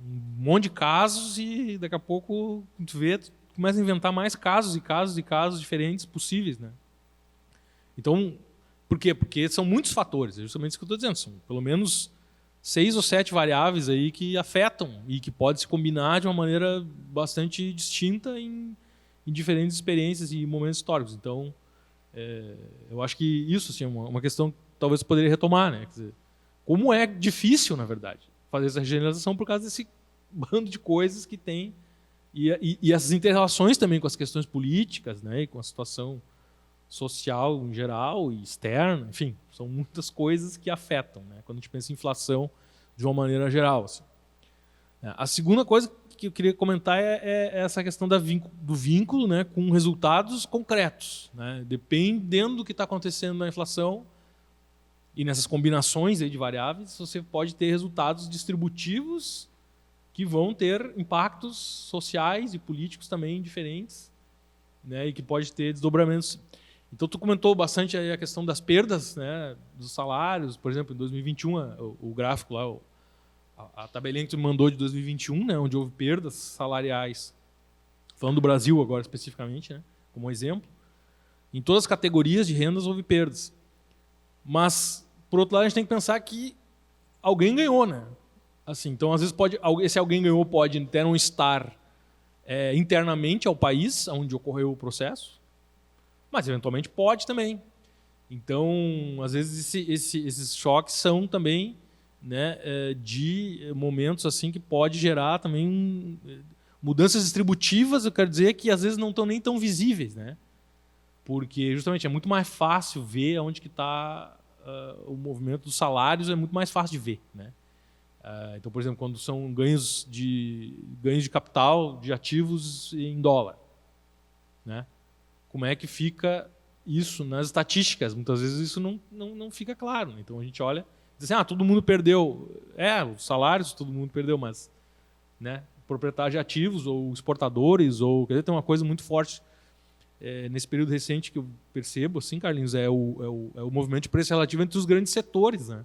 um monte de casos e daqui a pouco tu começa a inventar mais casos e casos e casos diferentes possíveis, né? Então, por quê? Porque são muitos fatores, é justamente isso que eu estou dizendo. São pelo menos 6 ou 7 variáveis aí que afetam e que podem se combinar de uma maneira bastante distinta em diferentes experiências e momentos históricos. Então, eu acho que isso assim, é uma questão que talvez eu poderia retomar, né? Quer dizer, como é difícil, na verdade, fazer essa generalização por causa desse bando de coisas que tem e essas interrelações também com as questões políticas, né? E com a situação social em geral e externa, enfim, são muitas coisas que afetam, né, quando a gente pensa em inflação de uma maneira geral. Assim. A segunda coisa que eu queria comentar é essa questão do vínculo, né, com resultados concretos, né, dependendo do que está acontecendo na inflação e nessas combinações aí de variáveis, você pode ter resultados distributivos que vão ter impactos sociais e políticos também diferentes, né, e que pode ter desdobramentos. Então, tu comentou bastante aí a questão das perdas, né, dos salários. Por exemplo, em 2021, o gráfico lá, a tabelinha que tu me mandou de 2021, né, onde houve perdas salariais, falando do Brasil agora especificamente, né, como exemplo, em todas as categorias de rendas houve perdas. Mas, por outro lado, a gente tem que pensar que alguém ganhou, né? Assim, então, às vezes, esse alguém ganhou pode até não estar internamente ao país onde ocorreu o processo, mas eventualmente pode também. Então, às vezes esses choques são também, né, de momentos assim que pode gerar também mudanças distributivas. Eu quero dizer que às vezes não estão nem tão visíveis, né? Porque justamente é muito mais fácil ver onde que está o movimento dos salários, é muito mais fácil de ver, né? Então, por exemplo, quando são ganhos de capital, de ativos em dólar, né? Como é que fica isso nas estatísticas? Muitas vezes isso não fica claro. Então a gente olha Dizem, todo mundo perdeu. Os salários, todo mundo perdeu, mas, né, proprietários de ativos ou exportadores, ou quer dizer, tem uma coisa muito forte nesse período recente que eu percebo, assim, Carlinhos, é o movimento de preço relativo entre os grandes setores, né?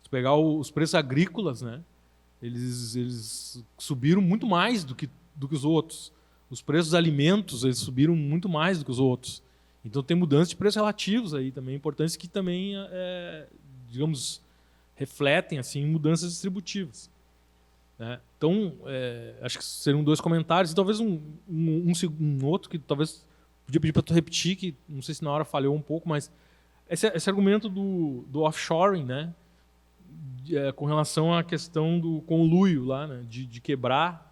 Se pegar os preços agrícolas, né, eles subiram muito mais do que os outros. Os preços dos alimentos, eles subiram muito mais do que os outros. Então tem mudanças de preços relativos aí também importantes que também, digamos, refletem assim mudanças distributivas, né? Então, acho que seriam 2 comentários e talvez um outro que talvez podia pedir para tu repetir, que não sei se na hora falhou um pouco, mas esse argumento do offshoring, né, com relação à questão do conluio lá, né, de quebrar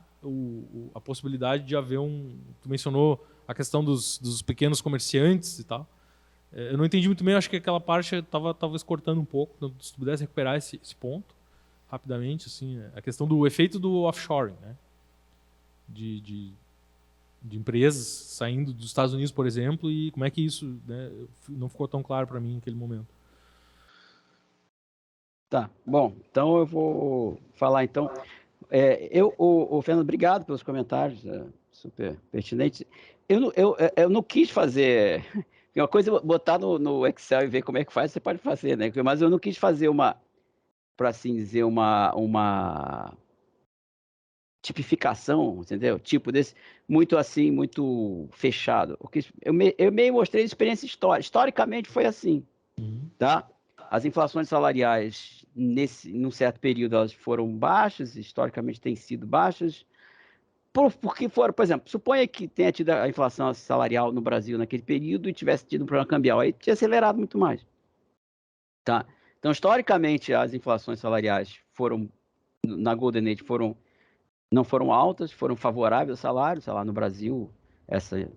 a possibilidade de haver tu mencionou a questão dos pequenos comerciantes e tal. Eu não entendi muito bem, acho que aquela parte estava talvez cortando um pouco. Então, se tu pudesse recuperar esse ponto rapidamente, assim, a questão do efeito do offshoring, né? De empresas saindo dos Estados Unidos, por exemplo, e como é que isso, né, não ficou tão claro para mim naquele momento. Tá, bom, então eu vou falar então. Fernando, obrigado pelos comentários, super pertinentes. Eu não quis fazer. Uma coisa é botar no Excel e ver como é que faz, você pode fazer, né? Mas eu não quis fazer para assim dizer, uma tipificação, entendeu? Tipo desse, muito assim, muito fechado. Eu meio mostrei experiência histórica. Historicamente foi assim, tá? As inflações salariais, num certo período, elas foram baixas, historicamente têm sido baixas, porque foram, por exemplo, suponha que tenha tido a inflação salarial no Brasil naquele período e tivesse tido um problema cambial, aí tinha acelerado muito mais, tá? Então, historicamente, as inflações salariais na Golden Age, não foram altas, foram favoráveis ao salário. Sei lá, no Brasil, essa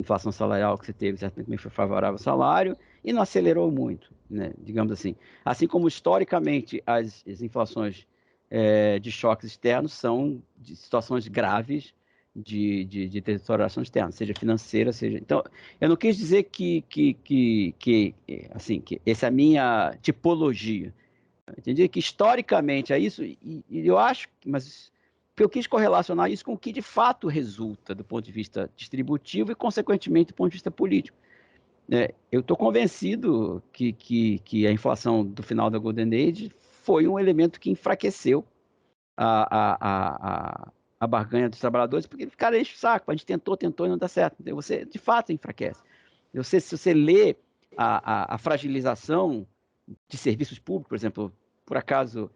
inflação salarial que você teve certamente foi favorável ao salário e não acelerou muito, né? Digamos assim. Assim como, historicamente, as inflações de choques externos são de situações graves de deterioração externa, seja financeira, seja... Então, eu não quis dizer que essa é a minha tipologia. Eu entendi que, historicamente, é isso, e eu acho, mas eu quis correlacionar isso com o que de fato resulta do ponto de vista distributivo e, consequentemente, do ponto de vista político. Eu estou convencido que a inflação do final da Golden Age foi um elemento que enfraqueceu a barganha dos trabalhadores, porque ficaram enche o saco, a gente tentou e não dá certo. Você, de fato, enfraquece. Se você lê a fragilização de serviços públicos, por exemplo, por acaso,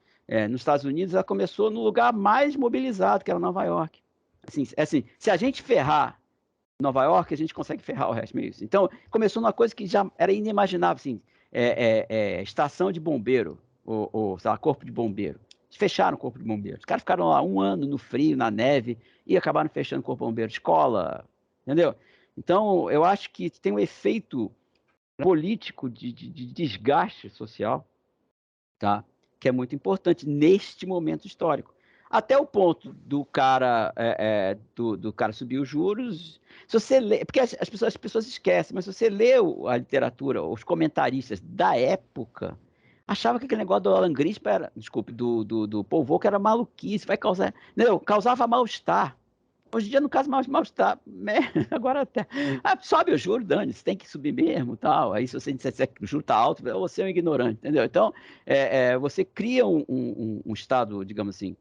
nos Estados Unidos, ela começou no lugar mais mobilizado, que era Nova York. Assim, se a gente ferrar Nova York, a gente consegue ferrar o resto, meio isso. Então, começou numa coisa que já era inimaginável, assim, estação de bombeiro, ou sei lá, corpo de bombeiro. Fecharam o corpo de bombeiro. Os caras ficaram lá 1 ano no frio, na neve, e acabaram fechando o corpo de bombeiro. Escola, entendeu? Então, eu acho que tem um efeito político de desgaste social, tá? Que é muito importante neste momento histórico. Até o ponto do cara do cara subir os juros. Se você lê, porque as pessoas esquecem, mas se você lê a literatura, os comentaristas da época achavam que aquele negócio do Alan Greenspan era, desculpe, do Paul Volcker era maluquice, vai causar, não, causava mal-estar. Hoje em dia não causa mais mal-estar, né? Agora até. Sobe o juro, Dani, você tem que subir mesmo, tal. Aí se você disser que o juro está alto, você é um ignorante, entendeu? Então, você cria um estado, digamos assim,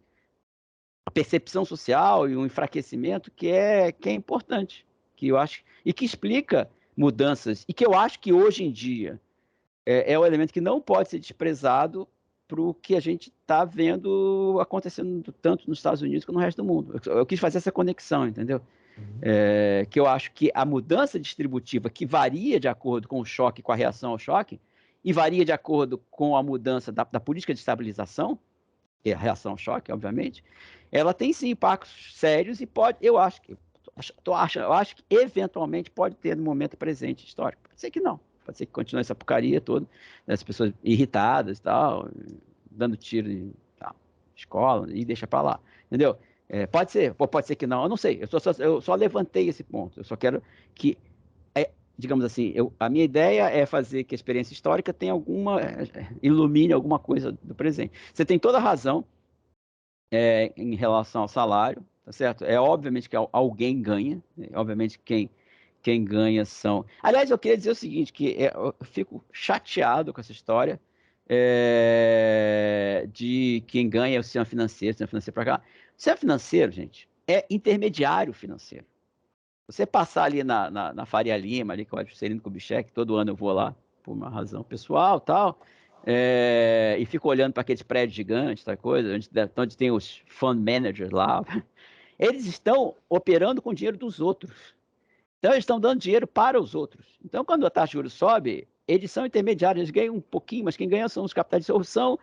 a percepção social e um enfraquecimento que é importante, que eu acho, e que explica mudanças, e que eu acho que hoje em dia é um elemento que não pode ser desprezado para o que a gente está vendo acontecendo tanto nos Estados Unidos como no resto do mundo. Eu quis fazer essa conexão, entendeu? Que eu acho que a mudança distributiva, que varia de acordo com o choque, com a reação ao choque, e varia de acordo com a mudança da política de estabilização, e a reação ao choque, obviamente, ela tem sim impactos sérios e pode, eu acho que eventualmente pode ter no momento presente histórico. Pode ser que não. Pode ser que continue essa porcaria toda, né, as pessoas irritadas e tal, dando tiro em escola e deixa para lá, entendeu? Pode ser, ou pode ser que não, eu não sei. Eu só levantei esse ponto. Eu só quero que digamos assim, a minha ideia é fazer que a experiência histórica tenha ilumine alguma coisa do presente. Você tem toda a razão em relação ao salário, tá certo? É obviamente que alguém ganha, obviamente quem ganha são... Aliás, eu queria dizer o seguinte, que eu fico chateado com essa história de quem ganha é o sistema financeiro para cá. O sistema financeiro, gente, é intermediário financeiro. Você passar ali na Faria Lima, ali com o Juscelino Kubitschek, todo ano eu vou lá, por uma razão pessoal tal, e fico olhando para aqueles prédios gigantes, tal coisa, onde tem os fund managers lá. Eles estão operando com o dinheiro dos outros. Então, eles estão dando dinheiro para os outros. Então, quando a taxa de juros sobe, eles são intermediários, eles ganham um pouquinho, mas quem ganha são os capitais, ou são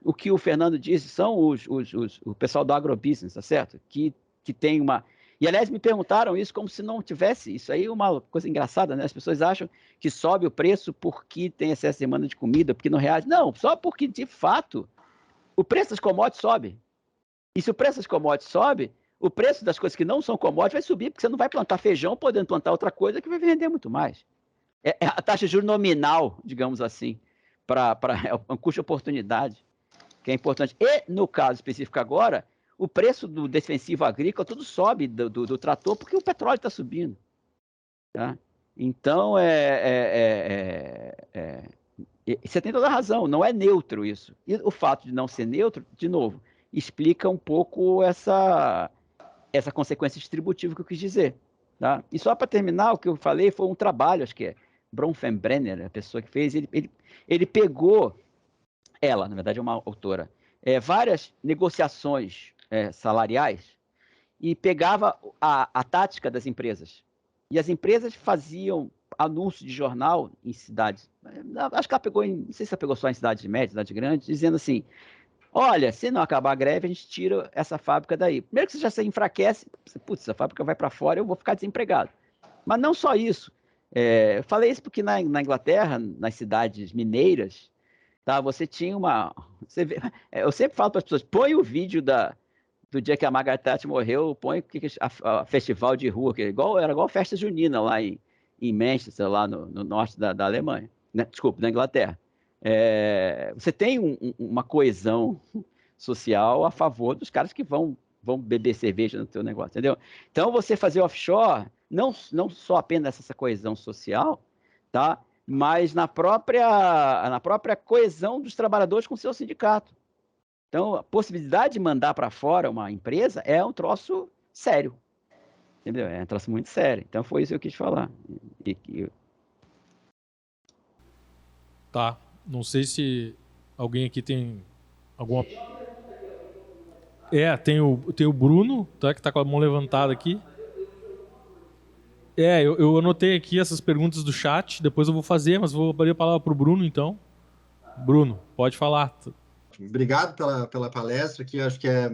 o que o Fernando disse, são o pessoal do agrobusiness, tá certo? Que tem uma... E, aliás, me perguntaram isso como se não tivesse. Isso aí é uma coisa engraçada, né? As pessoas acham que sobe o preço porque tem excesso de demanda de comida, porque não reage. Não, só porque, de fato, o preço das commodities sobe. E se o preço das commodities sobe, o preço das coisas que não são commodities vai subir, porque você não vai plantar feijão podendo plantar outra coisa que vai vender muito mais. É a taxa de juros nominal, digamos assim, é um custo de oportunidade, que é importante. E, no caso específico agora, o preço do defensivo agrícola tudo sobe do trator porque o petróleo está subindo. Tá? Então, você tem toda a razão, não é neutro isso. E o fato de não ser neutro, de novo, explica um pouco essa consequência distributiva que eu quis dizer. Tá? E só para terminar, o que eu falei foi um trabalho, acho que é Bronfenbrenner, a pessoa que fez, ele pegou, ela, na verdade é uma autora, várias negociações salariais e pegava a tática das empresas. E as empresas faziam anúncio de jornal em cidades, acho que ela pegou, não sei se ela pegou só em cidades médias, cidades grandes, dizendo assim, olha, se não acabar a greve, a gente tira essa fábrica daí. Primeiro que você já se enfraquece, putz, essa fábrica vai para fora, eu vou ficar desempregado. Mas não só isso. Eu falei isso porque na Inglaterra, nas cidades mineiras, tá, você tinha uma... eu sempre falo para as pessoas, põe o vídeo do dia que a Margaret Thatcher morreu, põe a festival de rua, que era igual a festa junina lá em Manchester, lá no norte da Alemanha. Né? Desculpa, na Inglaterra. Você tem uma coesão social a favor dos caras que vão beber cerveja no teu negócio, entendeu? Então, você fazer offshore, não só apenas essa coesão social, tá? Mas na própria coesão dos trabalhadores com o seu sindicato. Então, a possibilidade de mandar para fora uma empresa é um troço sério, entendeu? É um troço muito sério. Então, foi isso que eu quis falar. Tá. Não sei se alguém aqui tem alguma... tem o Bruno, tá, que tá com a mão levantada aqui. Eu anotei aqui essas perguntas do chat, depois eu vou fazer, mas vou abrir a palavra pro Bruno, então. Bruno, pode falar. Obrigado pela palestra, que eu acho que é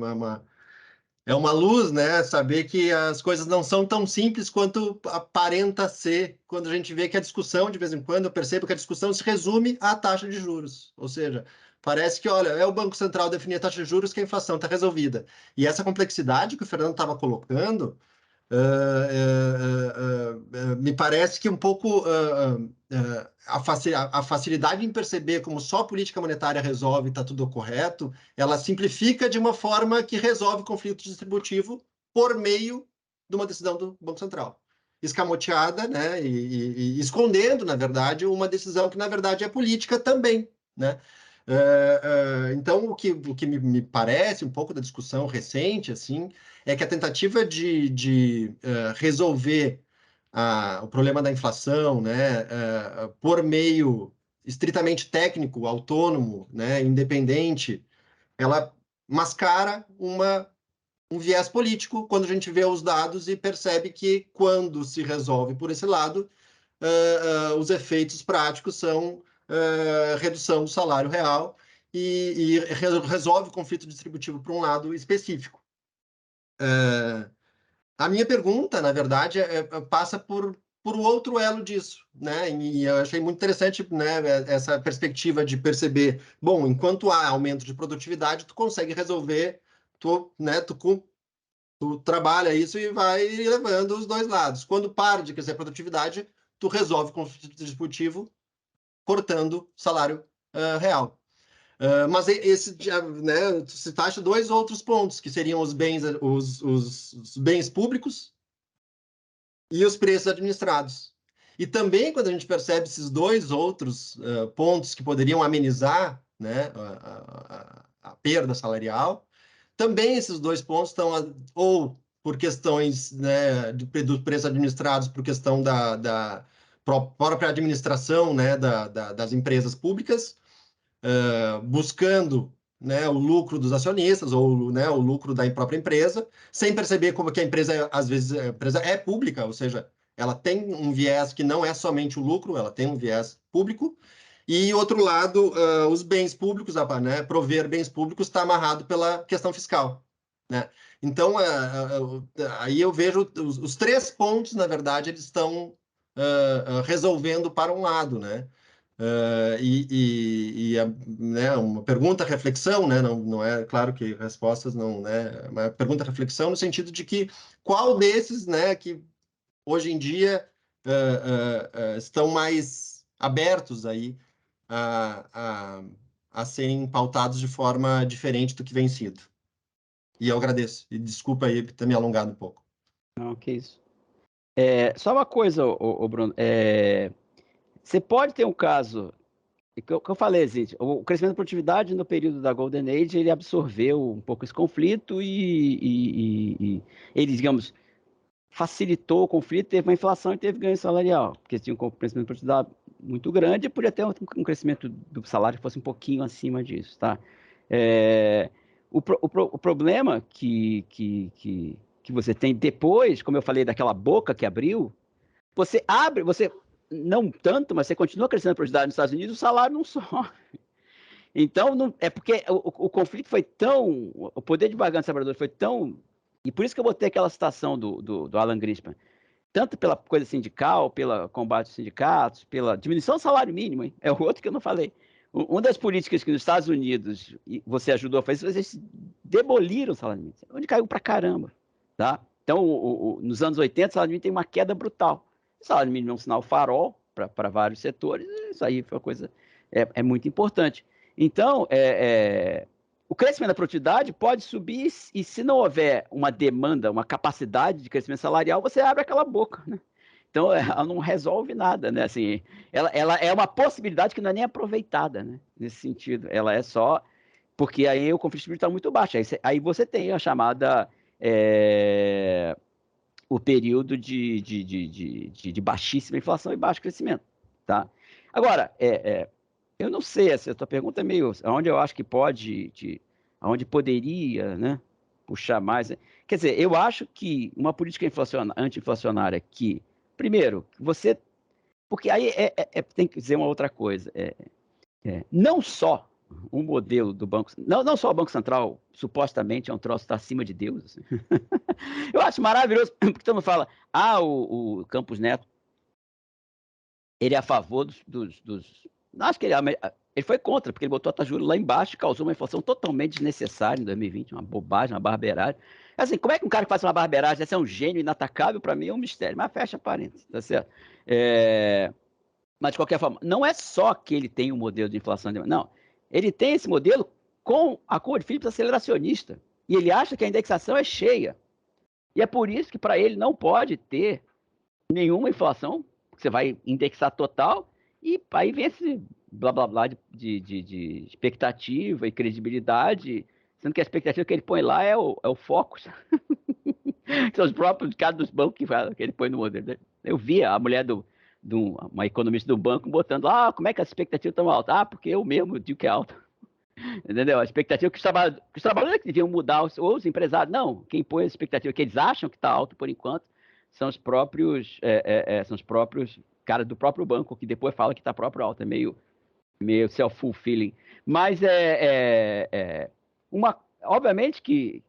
uma luz, né? Saber que as coisas não são tão simples quanto aparenta ser quando a gente vê que a discussão, de vez em quando, eu percebo que a discussão se resume à taxa de juros. Ou seja, parece que, olha, é o Banco Central definir a taxa de juros que a inflação está resolvida. E essa complexidade que o Fernando estava colocando, me parece que um pouco a facilidade em perceber como só a política monetária resolve e está tudo correto, ela simplifica de uma forma que resolve conflito distributivo por meio de uma decisão do Banco Central. Escamoteada, né, e escondendo, na verdade, uma decisão que, na verdade, é política também, né? Então, o que me parece um pouco da discussão recente, assim, é que a tentativa de resolver o problema da inflação, né, por meio estritamente técnico, autônomo, né, independente, ela mascara um viés político quando a gente vê os dados e percebe que quando se resolve por esse lado, os efeitos práticos são redução do salário real e resolve o conflito distributivo para um lado específico. A minha pergunta, na verdade, passa por o outro elo disso, né? E eu achei muito interessante, né, essa perspectiva de perceber, bom, enquanto há aumento de produtividade, tu consegue resolver, tu trabalha isso e vai levando os dois lados. Quando para de crescer a produtividade, tu resolve o conflito distributivo cortando salário real. Mas esse, né, tu citaste 2 outros pontos, que seriam os bens públicos e os preços administrados. E também, quando a gente percebe esses 2 outros pontos que poderiam amenizar, né, a perda salarial, também esses 2 pontos estão ou por questões, né, dos preços administrados, por questão da própria administração, né, das empresas públicas, buscando, né, o lucro dos acionistas ou, né, o lucro da própria empresa, sem perceber como que a empresa, às vezes, a empresa é pública, ou seja, ela tem um viés que não é somente o lucro, ela tem um viés público. E, outro lado, os bens públicos, né, prover bens públicos está amarrado pela questão fiscal, né? Então, aí eu vejo os 3 pontos, na verdade, eles estão resolvendo para um lado, né? Né, uma pergunta, reflexão, né? Não é claro que respostas não, né? Uma pergunta, reflexão no sentido de que qual desses, né, que hoje em dia estão mais abertos aí a serem pautados de forma diferente do que vem sido. E eu agradeço. E desculpa aí por ter me alongado um pouco. Não, que isso. Só uma coisa, Bruno. Você pode ter um caso, que eu falei, gente, o crescimento da produtividade no período da Golden Age, ele absorveu um pouco esse conflito e ele, digamos, facilitou o conflito, teve uma inflação e teve ganho salarial, porque tinha um crescimento da produtividade muito grande e podia ter um crescimento do salário que fosse um pouquinho acima disso, tá? O problema que você tem depois, como eu falei, daquela boca que abriu, você não tanto, mas você continua crescendo a produtividade nos Estados Unidos, o salário não sobe. Então, é porque o conflito foi tão, o poder de barganha dos trabalhadores foi tão, e por isso que eu botei aquela citação do Alan Greenspan, tanto pela coisa sindical, pelo combate aos sindicatos, pela diminuição do salário mínimo, hein? É o outro que eu não falei. Uma das políticas que nos Estados Unidos você ajudou a fazer, vocês demoliram o salário mínimo, onde caiu pra caramba, tá? Então, nos anos 80, o salário mínimo tem uma queda brutal. O salário mínimo é um sinal farol para vários setores, isso aí foi uma coisa muito importante. Então, o crescimento da produtividade pode subir e se não houver uma demanda, uma capacidade de crescimento salarial, você abre aquela boca, né? Então, ela não resolve nada, né? Assim, ela é uma possibilidade que não é nem aproveitada, né? Nesse sentido. Ela é só... Porque aí o conflito está muito baixo. Aí você tem a chamada... o período de baixíssima inflação e baixo crescimento, tá? Agora, eu não sei, essa tua pergunta é meio... Onde eu acho que onde poderia, né, puxar mais... Né? Quer dizer, eu acho que uma política anti-inflacionária que, primeiro, você... Porque aí tem que dizer uma outra coisa. Não só um modelo do Banco... Não só o Banco Central, supostamente, é um troço que está acima de Deus. Assim. Eu acho maravilhoso, porque todo mundo fala, o Campos Neto, ele é a favor dos... Acho que ele foi contra, porque ele botou a taxa de juros lá embaixo e causou uma inflação totalmente desnecessária em 2020, uma bobagem, uma barbeiragem. Assim, como é que um cara que faz uma barbeiragem, esse é um gênio inatacável, para mim é um mistério, mas fecha parênteses, tá certo? Mas, de qualquer forma, não é só que ele tem um modelo de inflação, não. Ele tem esse modelo com a cor de Phillips aceleracionista, e ele acha que a indexação é cheia. E é por isso que, para ele, não pode ter nenhuma inflação, porque você vai indexar total, e aí vem esse blá blá blá de expectativa e credibilidade, sendo que a expectativa que ele põe lá é o foco. São os próprios casos dos bancos que ele põe no modelo. Eu vi a mulher uma economista do banco botando lá, como é que as expectativas estão altas? Porque eu mesmo digo que é alta. Entendeu? A expectativa que os trabalhadores que deviam mudar, ou os empresários, não. Quem põe a expectativa que eles acham que está alto por enquanto são os próprios caras do próprio banco, que depois fala que está próprio alto. É meio self-fulfilling. Mas obviamente que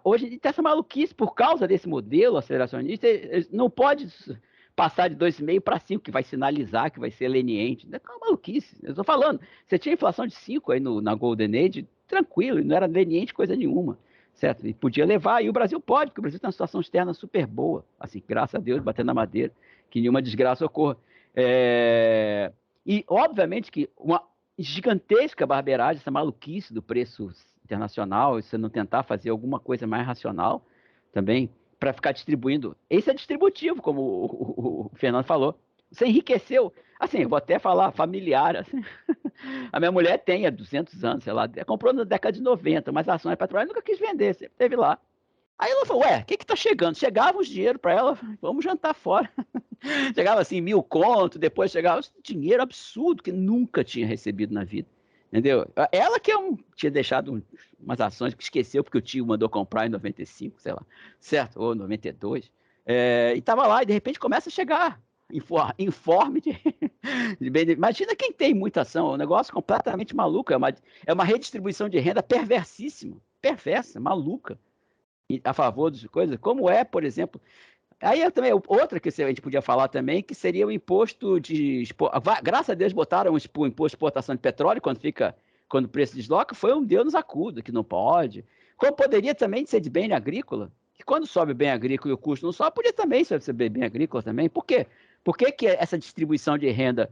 hoje a gente tem essa maluquice por causa desse modelo aceleracionista, não pode passar de 2,5 para 5, que vai sinalizar que vai ser leniente. É uma maluquice. Eu estou falando, você tinha inflação de 5 aí na Golden Age, tranquilo, não era leniente coisa nenhuma, certo? E podia levar, e o Brasil pode, porque o Brasil tem uma situação externa super boa, assim, graças a Deus, batendo na madeira. que nenhuma desgraça ocorra. E, obviamente, que uma gigantesca barbeiragem, essa maluquice do preço internacional, você não tentar fazer alguma coisa mais racional também, para ficar distribuindo. Esse é distributivo, como o Fernando falou. Você enriqueceu, assim, eu vou até falar familiar, assim. A minha mulher tem há 200 anos, sei lá, comprou na década de 90, mas ações petróleo nunca quis vender, sempre teve lá. Aí ela falou, ué, o que tá chegando? Chegava os dinheiro para ela, vamos jantar fora. Chegava assim, 1.000 conto, depois chegava dinheiro absurdo que nunca tinha recebido na vida. Entendeu? Ela que tinha deixado umas ações que esqueceu porque o tio mandou comprar em 95, sei lá, certo? Ou 92. E tava lá e de repente começa a chegar informe de Imagina quem tem muita ação, é um negócio completamente maluco, é uma redistribuição de renda perversíssima, perversa, maluca, a favor das coisas, como é, por exemplo. Aí também, outra que a gente podia falar também, que seria o imposto de... Graças a Deus botaram o imposto de exportação de petróleo quando o preço desloca, foi um Deus nos acuda, que não pode. Como poderia também ser de bem agrícola, que quando sobe o bem agrícola e o custo não sobe, podia também ser bem agrícola também. Por quê? Por que essa distribuição de renda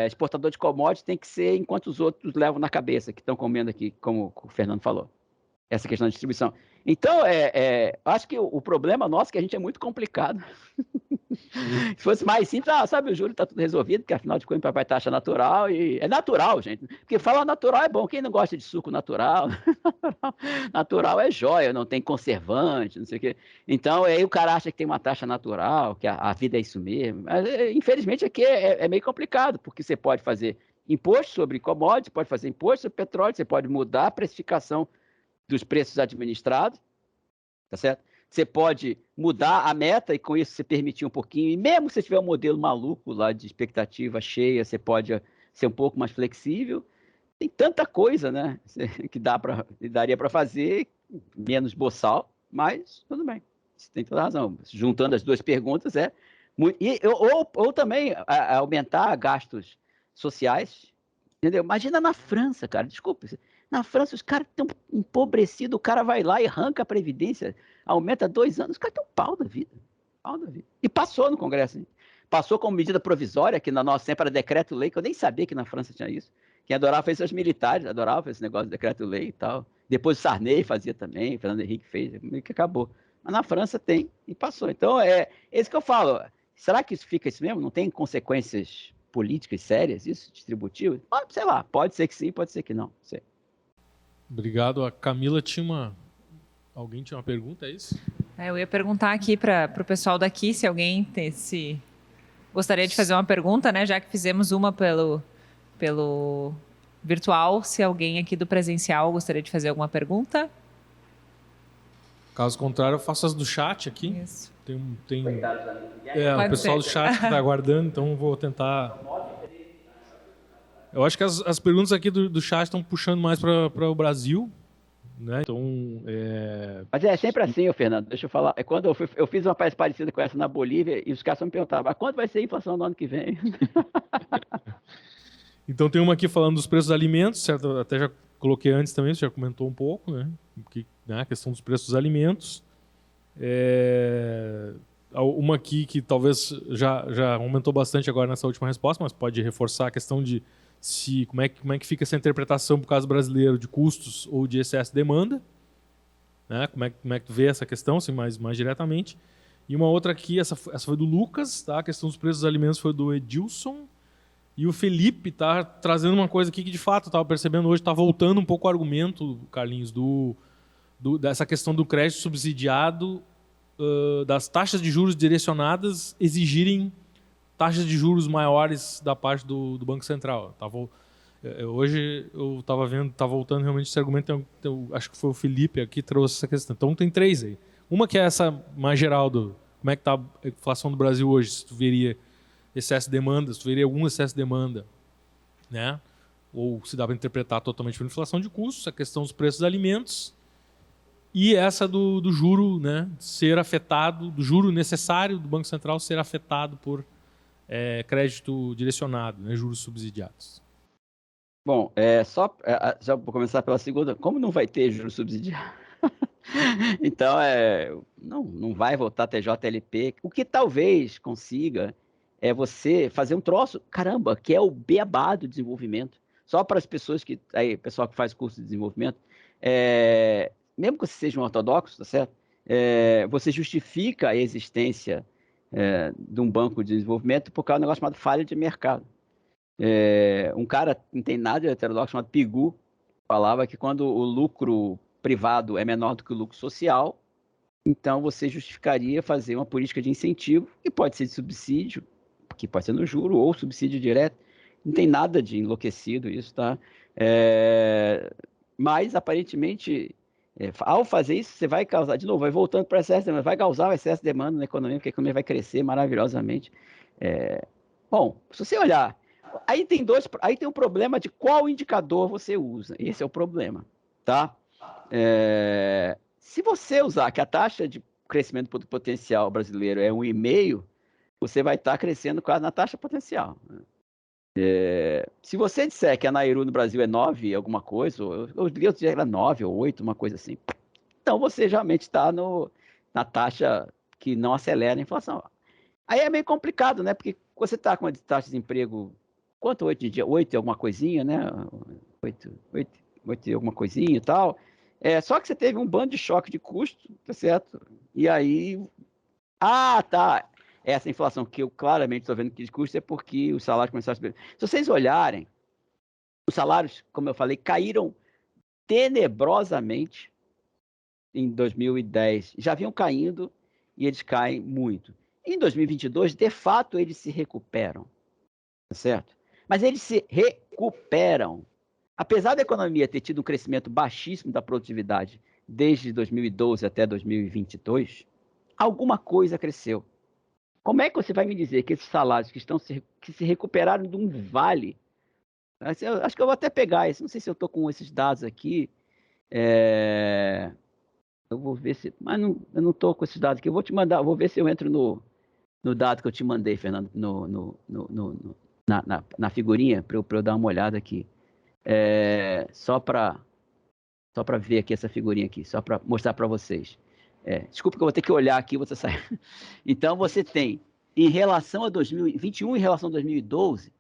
exportador de commodities tem que ser enquanto os outros levam na cabeça, que estão comendo aqui, como o Fernando falou? Essa questão de distribuição. Então, acho que o problema nosso é que a gente é muito complicado. Se fosse mais simples, sabe, o juro está tudo resolvido, porque afinal de contas vai taxa natural, e é natural, gente. Porque falar natural é bom, quem não gosta de suco natural, natural é joia, não tem conservante, não sei o quê. Então, aí o cara acha que tem uma taxa natural, que a vida é isso mesmo. Mas, infelizmente, aqui é meio complicado, porque você pode fazer imposto sobre commodities, pode fazer imposto sobre petróleo, você pode mudar a precificação dos preços administrados, tá certo? Você pode mudar a meta e com isso você permitir um pouquinho, e mesmo se você tiver um modelo maluco lá de expectativa cheia, você pode ser um pouco mais flexível. Tem tanta coisa, né, que daria para fazer, menos boçal, mas tudo bem, você tem toda a razão. Juntando as duas perguntas, ou também aumentar gastos sociais, entendeu? Imagina na França, cara, desculpa, na França os caras estão empobrecidos, o cara vai lá e arranca a Previdência, aumenta 2 anos, os caras têm um pau da vida. E passou no Congresso, hein? Passou como medida provisória, que na nossa sempre era decreto-lei, que eu nem sabia que na França tinha isso. Quem adorava foi os militares, adorava esse negócio de decreto-lei e tal. Depois o Sarney fazia também, o Fernando Henrique fez, meio que acabou. Mas na França tem, e passou. Então, é isso que eu falo. Será que isso fica isso mesmo? Não tem consequências políticas sérias, isso, distributivas? Sei lá, pode ser que sim, pode ser que não. Sei. Obrigado. A Camila alguém tinha uma pergunta, é isso? Eu ia perguntar aqui para o pessoal daqui se alguém gostaria de fazer uma pergunta, né? Já que fizemos uma pelo virtual, se alguém aqui do presencial gostaria de fazer alguma pergunta. Caso contrário, eu faço as do chat aqui. Isso. O pessoal do chat que está aguardando, então vou tentar... Eu acho que as perguntas aqui do chat estão puxando mais para o Brasil, né? Então, Mas é sempre assim, Fernando. Deixa eu falar. Quando eu fiz uma parecida com essa na Bolívia e os caras me perguntavam, quanto vai ser a inflação no ano que vem? Então tem uma aqui falando dos preços dos alimentos, certo? Até já coloquei antes também, você já comentou um pouco, né? A questão dos preços dos alimentos. Uma aqui que talvez já aumentou bastante agora nessa última resposta, mas pode reforçar a questão de como é que fica essa interpretação para o caso brasileiro de custos ou de excesso de demanda, né? Como é que tu vê essa questão, assim, mais diretamente. E uma outra aqui, essa foi do Lucas, tá? A questão dos preços dos alimentos foi do Edilson. E o Felipe está trazendo uma coisa aqui que de fato eu estava percebendo hoje, está voltando um pouco o argumento, Carlinhos, dessa questão do crédito subsidiado, das taxas de juros direcionadas exigirem taxas de juros maiores da parte do Banco Central. Hoje eu estava vendo, está voltando realmente esse argumento, acho que foi o Felipe aqui que trouxe essa questão. Então tem 3 aí. Uma que é essa mais geral como é que está a inflação do Brasil hoje, se tu veria excesso de demanda, se tu veria algum excesso de demanda, né? Ou se dá para interpretar totalmente por inflação de custos, a questão dos preços dos alimentos, e essa do juro, né, ser afetado, do juro necessário do Banco Central ser afetado por crédito direcionado, né, juros subsidiados. Bom, já vou começar pela segunda. Como não vai ter juros subsidiados? Então, não vai voltar TJLP. O que talvez consiga é você fazer um troço, caramba, que é o beabá do desenvolvimento. Só para as pessoas que, aí, pessoal que faz curso de desenvolvimento, mesmo que você seja um ortodoxo, tá certo? Você justifica a existência de um banco de desenvolvimento por causa de um negócio chamado falha de mercado. Um cara que não tem nada de heterodoxo chamado Pigou falava que quando o lucro privado é menor do que o lucro social, então você justificaria fazer uma política de incentivo, que pode ser de subsídio, que pode ser no juro ou subsídio direto. Não tem nada de enlouquecido isso, tá? Mas, aparentemente, ao fazer isso, você vai causar, de novo, vai voltando para o excesso de demanda, vai causar o excesso de demanda na economia, porque a economia vai crescer maravilhosamente. Bom, se você olhar, aí tem um problema de qual indicador você usa. Esse é o problema, tá? Se você usar que a taxa de crescimento do potencial brasileiro é 1,5, você vai estar crescendo quase na taxa potencial. Se você disser que a Nairu no Brasil é 9, alguma coisa, eu li outro dia era 9 ou 8, uma coisa assim, então você realmente está na taxa que não acelera a inflação. Aí é meio complicado, né? Porque você está com a taxa de desemprego, quanto 8 de dia? 8 e alguma coisinha, né? 8 e alguma coisinha e tal. Só que você teve um bando de choque de custo, tá certo? E aí... tá. Essa inflação que eu claramente estou vendo que de custo é porque os salários começaram a subir. Se vocês olharem, os salários, como eu falei, caíram tenebrosamente em 2010. Já vinham caindo e eles caem muito. Em 2022, de fato, eles se recuperam, tá certo? Mas eles se recuperam. Apesar da economia ter tido um crescimento baixíssimo da produtividade desde 2012 até 2022, alguma coisa cresceu. Como é que você vai me dizer que esses salários que se recuperaram de um vale? Acho que eu vou até pegar isso. Não sei se eu estou com esses dados aqui. Eu vou ver se. Mas não, eu não estou com esses dados aqui. Eu vou te mandar. Vou ver se eu entro no dado que eu te mandei, Fernando, na figurinha, para eu dar uma olhada aqui. Só para ver aqui essa figurinha aqui, só para mostrar para vocês. Desculpa que eu vou ter que olhar aqui, você sai. Então você tem, em relação a 2021, em relação a 2012,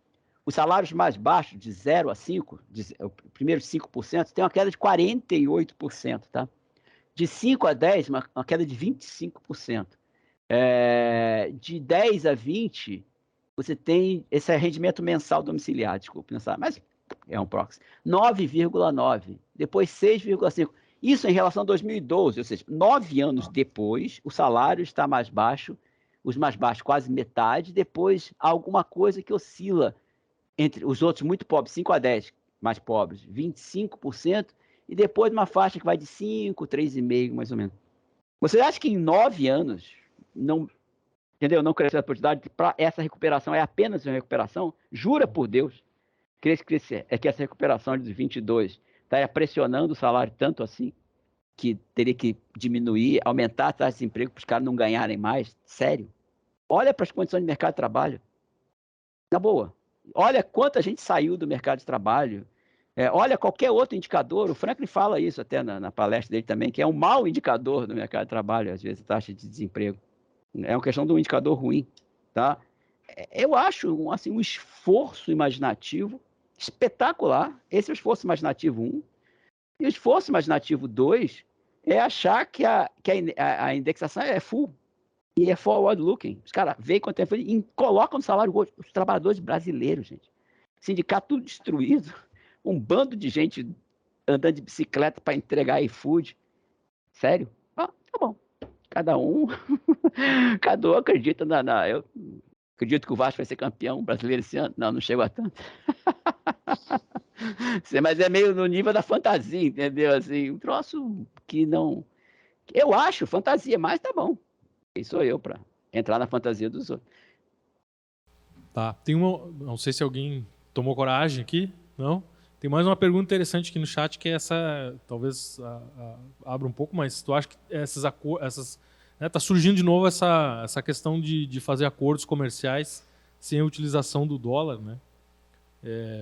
os salários mais baixos, de 0 a 5, os primeiros 5%, tem uma queda de 48%, tá? De 5 a 10, uma queda de 25%. De 10 a 20, você tem esse rendimento mensal domiciliar, desculpe, mas é um proxy. 9,9, depois 6,5. Isso em relação a 2012, ou seja, 9 anos depois, o salário está mais baixo, os mais baixos quase metade, depois alguma coisa que oscila entre os outros muito pobres, 5 a 10 mais pobres, 25%, e depois uma faixa que vai de 5, 3,5 mais ou menos. Você acha que em 9 anos não cresceu a produtividade? Para essa recuperação é apenas uma recuperação? Jura por Deus que essa recuperação de 22 está pressionando o salário tanto assim que teria que diminuir, aumentar a taxa de desemprego para os caras não ganharem mais? Sério? Olha para as condições de mercado de trabalho. Na boa. Olha quanta gente saiu do mercado de trabalho. Olha qualquer outro indicador. O Franklin fala isso até na palestra dele também, que é um mau indicador do mercado de trabalho, às vezes, a taxa de desemprego. É uma questão de um indicador ruim. Tá? Eu acho assim, um esforço imaginativo espetacular. Esse é o esforço imaginativo 1. E o esforço imaginativo 2 é achar que a indexação é full e é forward looking. Os caras veem quanto tempo e colocam no salário os trabalhadores brasileiros, gente. Sindicato tudo destruído, um bando de gente andando de bicicleta para entregar iFood. Sério? Tá bom. Cada um acredita eu acredito que o Vasco vai ser campeão brasileiro esse ano. Não chego a tanto. Mas é meio no nível da fantasia, entendeu? Assim, um troço que não... Eu acho fantasia, mas tá bom. Quem sou eu para entrar na fantasia dos outros? Tá. Não sei se alguém tomou coragem aqui, não? Tem mais uma pergunta interessante aqui no chat, que é essa, talvez abra um pouco, mas tu acha que tá surgindo de novo essa questão de fazer acordos comerciais sem a utilização do dólar, né?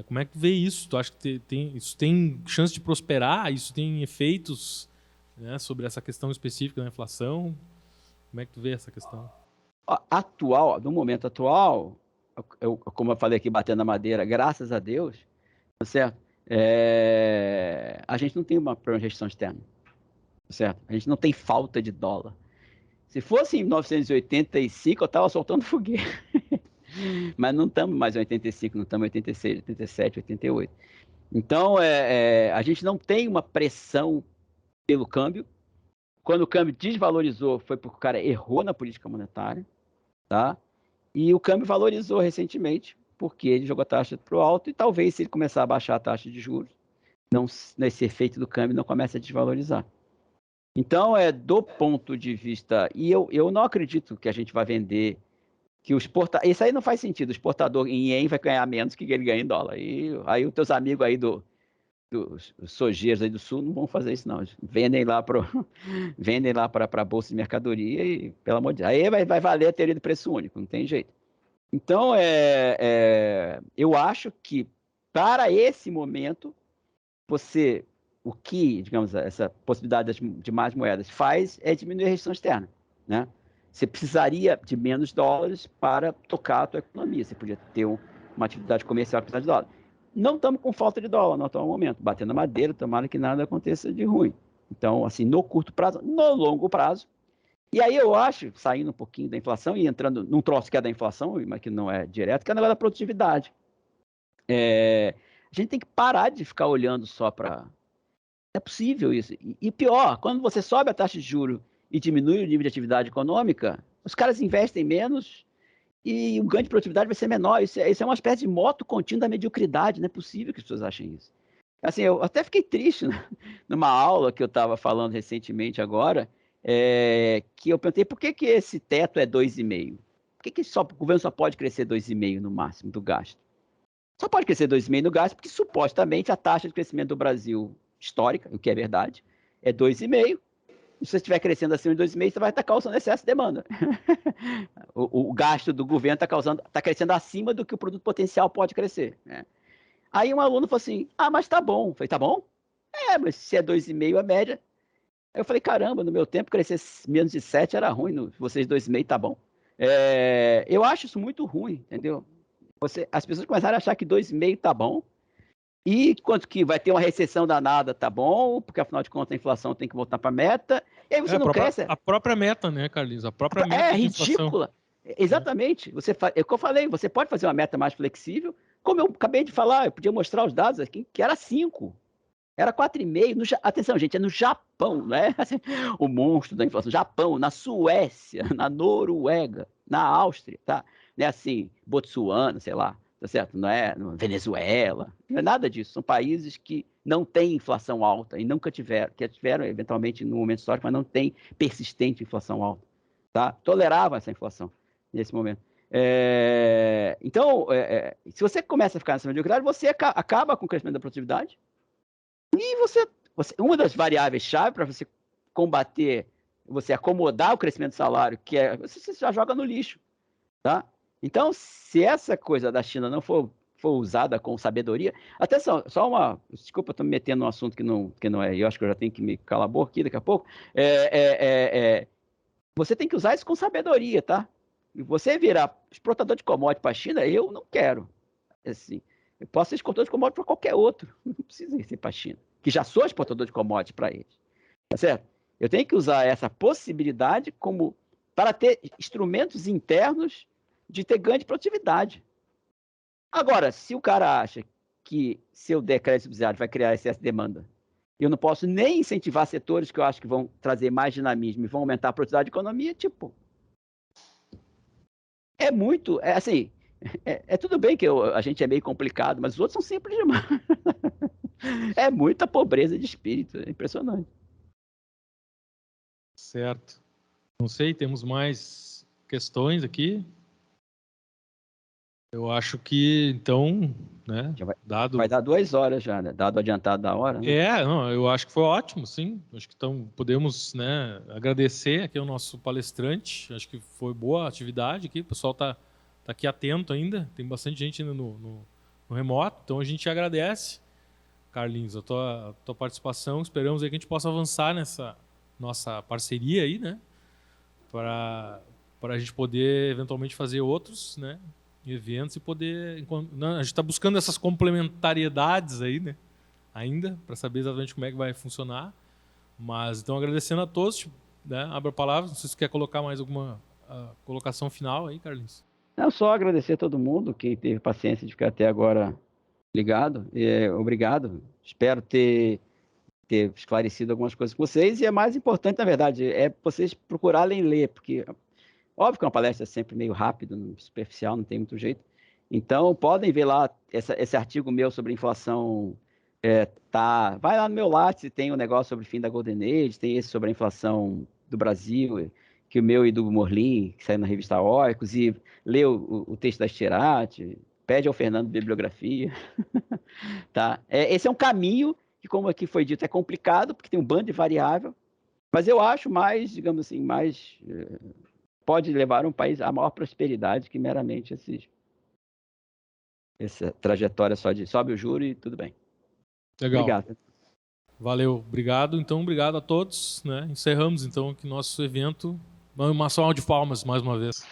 Como é que vê isso? Tu acha que isso tem chance de prosperar? Isso tem efeitos né, sobre essa questão específica da inflação. Como é que tu vê essa questão? No momento atual, como eu falei aqui, batendo na madeira, graças a Deus, tá certo? A gente não tem uma projeção externa, tá certo? A gente não tem falta de dólar. Se fosse em 1985, eu estava soltando foguete. Mas não estamos mais em 85, não estamos em 86, 87, 88. Então, a gente não tem uma pressão pelo câmbio. Quando o câmbio desvalorizou, foi porque o cara errou na política monetária, tá? E o câmbio valorizou recentemente, porque ele jogou a taxa para o alto, e talvez, se ele começar a baixar a taxa de juros, esse efeito do câmbio não comece a desvalorizar. Então, do ponto de vista... E eu não acredito que a gente vai vender... Isso aí não faz sentido. O exportador em ien vai ganhar menos que ele ganha em dólar. E aí os teus amigos aí dos sojeiros aí do sul não vão fazer isso, não. Vendem lá para a Bolsa de Mercadoria e, pelo amor de Deus, aí vai valer a teoria do preço único, não tem jeito. Então, eu acho que, para esse momento, o que, digamos, essa possibilidade de mais moedas faz é diminuir a restrição externa, né? Você precisaria de menos dólares para tocar a tua economia. Você podia ter uma atividade comercial que precisa de dólar. Não estamos com falta de dólar no atual momento. Batendo a madeira, tomara que nada aconteça de ruim. Então, assim, no curto prazo, no longo prazo. E aí eu acho, saindo um pouquinho da inflação e entrando num troço que é da inflação, mas que não é direto, que é o negócio da produtividade. A gente tem que parar de ficar olhando só para... É possível isso. E pior, quando você sobe a taxa de juros e diminui o nível de atividade econômica, os caras investem menos e o ganho de produtividade vai ser menor. Isso é uma espécie de moto contínua da mediocridade. Não é possível que as pessoas achem isso. Assim, eu até fiquei triste, né? Numa aula que eu estava falando recentemente agora, que eu perguntei por que esse teto é 2,5? Por que o governo só pode crescer 2,5 no máximo do gasto? Só pode crescer 2,5 no gasto porque supostamente a taxa de crescimento do Brasil histórica, o que é verdade, é 2,5. Se você estiver crescendo acima de 2,5, você vai estar causando excesso de demanda. o gasto do governo está crescendo acima do que o produto potencial pode crescer, né? Aí um aluno falou assim, mas tá bom. Eu falei, tá bom? Mas se é 2,5 a média. Aí eu falei, caramba, no meu tempo crescer menos de 7 era ruim, vocês 2,5 tá bom. Eu acho isso muito ruim, entendeu? As pessoas começaram a achar que 2,5 tá bom, e quanto que vai ter uma recessão danada, tá bom, porque afinal de contas a inflação tem que voltar para a meta, e aí você não cresce. A própria meta, né, Carlinhos? A própria meta de ridícula. Exatamente. É o que eu falei, você pode fazer uma meta mais flexível, como eu acabei de falar, eu podia mostrar os dados aqui, que era 5. Era 4,5. Atenção, gente, é no Japão, né? Assim, o monstro da inflação. Japão, na Suécia, na Noruega, na Áustria, tá? Não é assim, Botsuana, sei lá, tá certo? Não é Venezuela, não é nada disso. São países que não têm inflação alta e nunca tiveram, que tiveram eventualmente no momento histórico, mas não tem persistente inflação alta, tá? Toleravam essa inflação nesse momento. Então, se você começa a ficar nessa mediocridade, você acaba com o crescimento da produtividade. E uma das variáveis-chave para você combater, você acomodar o crescimento do salário, que você já joga no lixo, tá? Então, se essa coisa da China não for usada com sabedoria... Atenção, desculpa, estou me metendo num assunto que não é, eu acho que eu já tenho que me calar a boca aqui daqui a pouco. Você tem que usar isso com sabedoria, tá? E você virar exportador de commodity para a China, eu não quero. Assim, eu posso ser exportador de commodity para qualquer outro. Não precisa ir para a China, que já sou exportador de commodity para eles. Tá certo? Eu tenho que usar essa possibilidade para ter instrumentos internos de ter ganho de produtividade. Agora, se o cara acha que se eu der crédito subsidiário vai criar excesso de demanda, eu não posso nem incentivar setores que eu acho que vão trazer mais dinamismo e vão aumentar a produtividade da economia, assim, tudo bem que a gente é meio complicado, mas os outros são simples demais. É muita pobreza de espírito, é impressionante. Certo. Não sei, temos mais questões aqui? Eu acho que, então, né, vai dar 2 horas já, né? Dado o adiantado da hora, né? Não, eu acho que foi ótimo, sim. Acho que então podemos, né, agradecer aqui ao nosso palestrante. Acho que foi boa a atividade aqui. O pessoal está aqui atento ainda. Tem bastante gente ainda no remoto. Então a gente agradece, Carlinhos, a tua participação. Esperamos aí que a gente possa avançar nossa parceria aí, né? Para a gente poder eventualmente fazer outros, né? Eventos e poder... A gente está buscando essas complementariedades aí, né? Ainda, para saber exatamente como é que vai funcionar. Mas, então, agradecendo a todos, né? Abra a palavra, não sei se você quer colocar mais alguma colocação final aí, Carlinhos. Não, só agradecer a todo mundo que teve paciência de ficar até agora ligado. Obrigado. Espero ter esclarecido algumas coisas com vocês. E é mais importante, na verdade, é vocês procurarem ler, porque óbvio que uma palestra é sempre meio rápido, superficial, não tem muito jeito. Então, podem ver lá esse artigo meu sobre inflação. Vai lá no meu Lattes, tem um negócio sobre o fim da Golden Age, tem esse sobre a inflação do Brasil, que o meu e do Morlin, que saiu na revista Oikos, e lê o texto da Stirati, pede ao Fernando bibliografia. Tá? Esse é um caminho que, como aqui foi dito, é complicado, porque tem um bando de variável, mas eu acho mais, digamos assim, pode levar um país à maior prosperidade que meramente essa trajetória só de sobe o juro e tudo bem. Legal. Obrigado. Valeu, obrigado. Então, obrigado a todos, né? Encerramos então aqui nosso evento. Uma salva de palmas mais uma vez.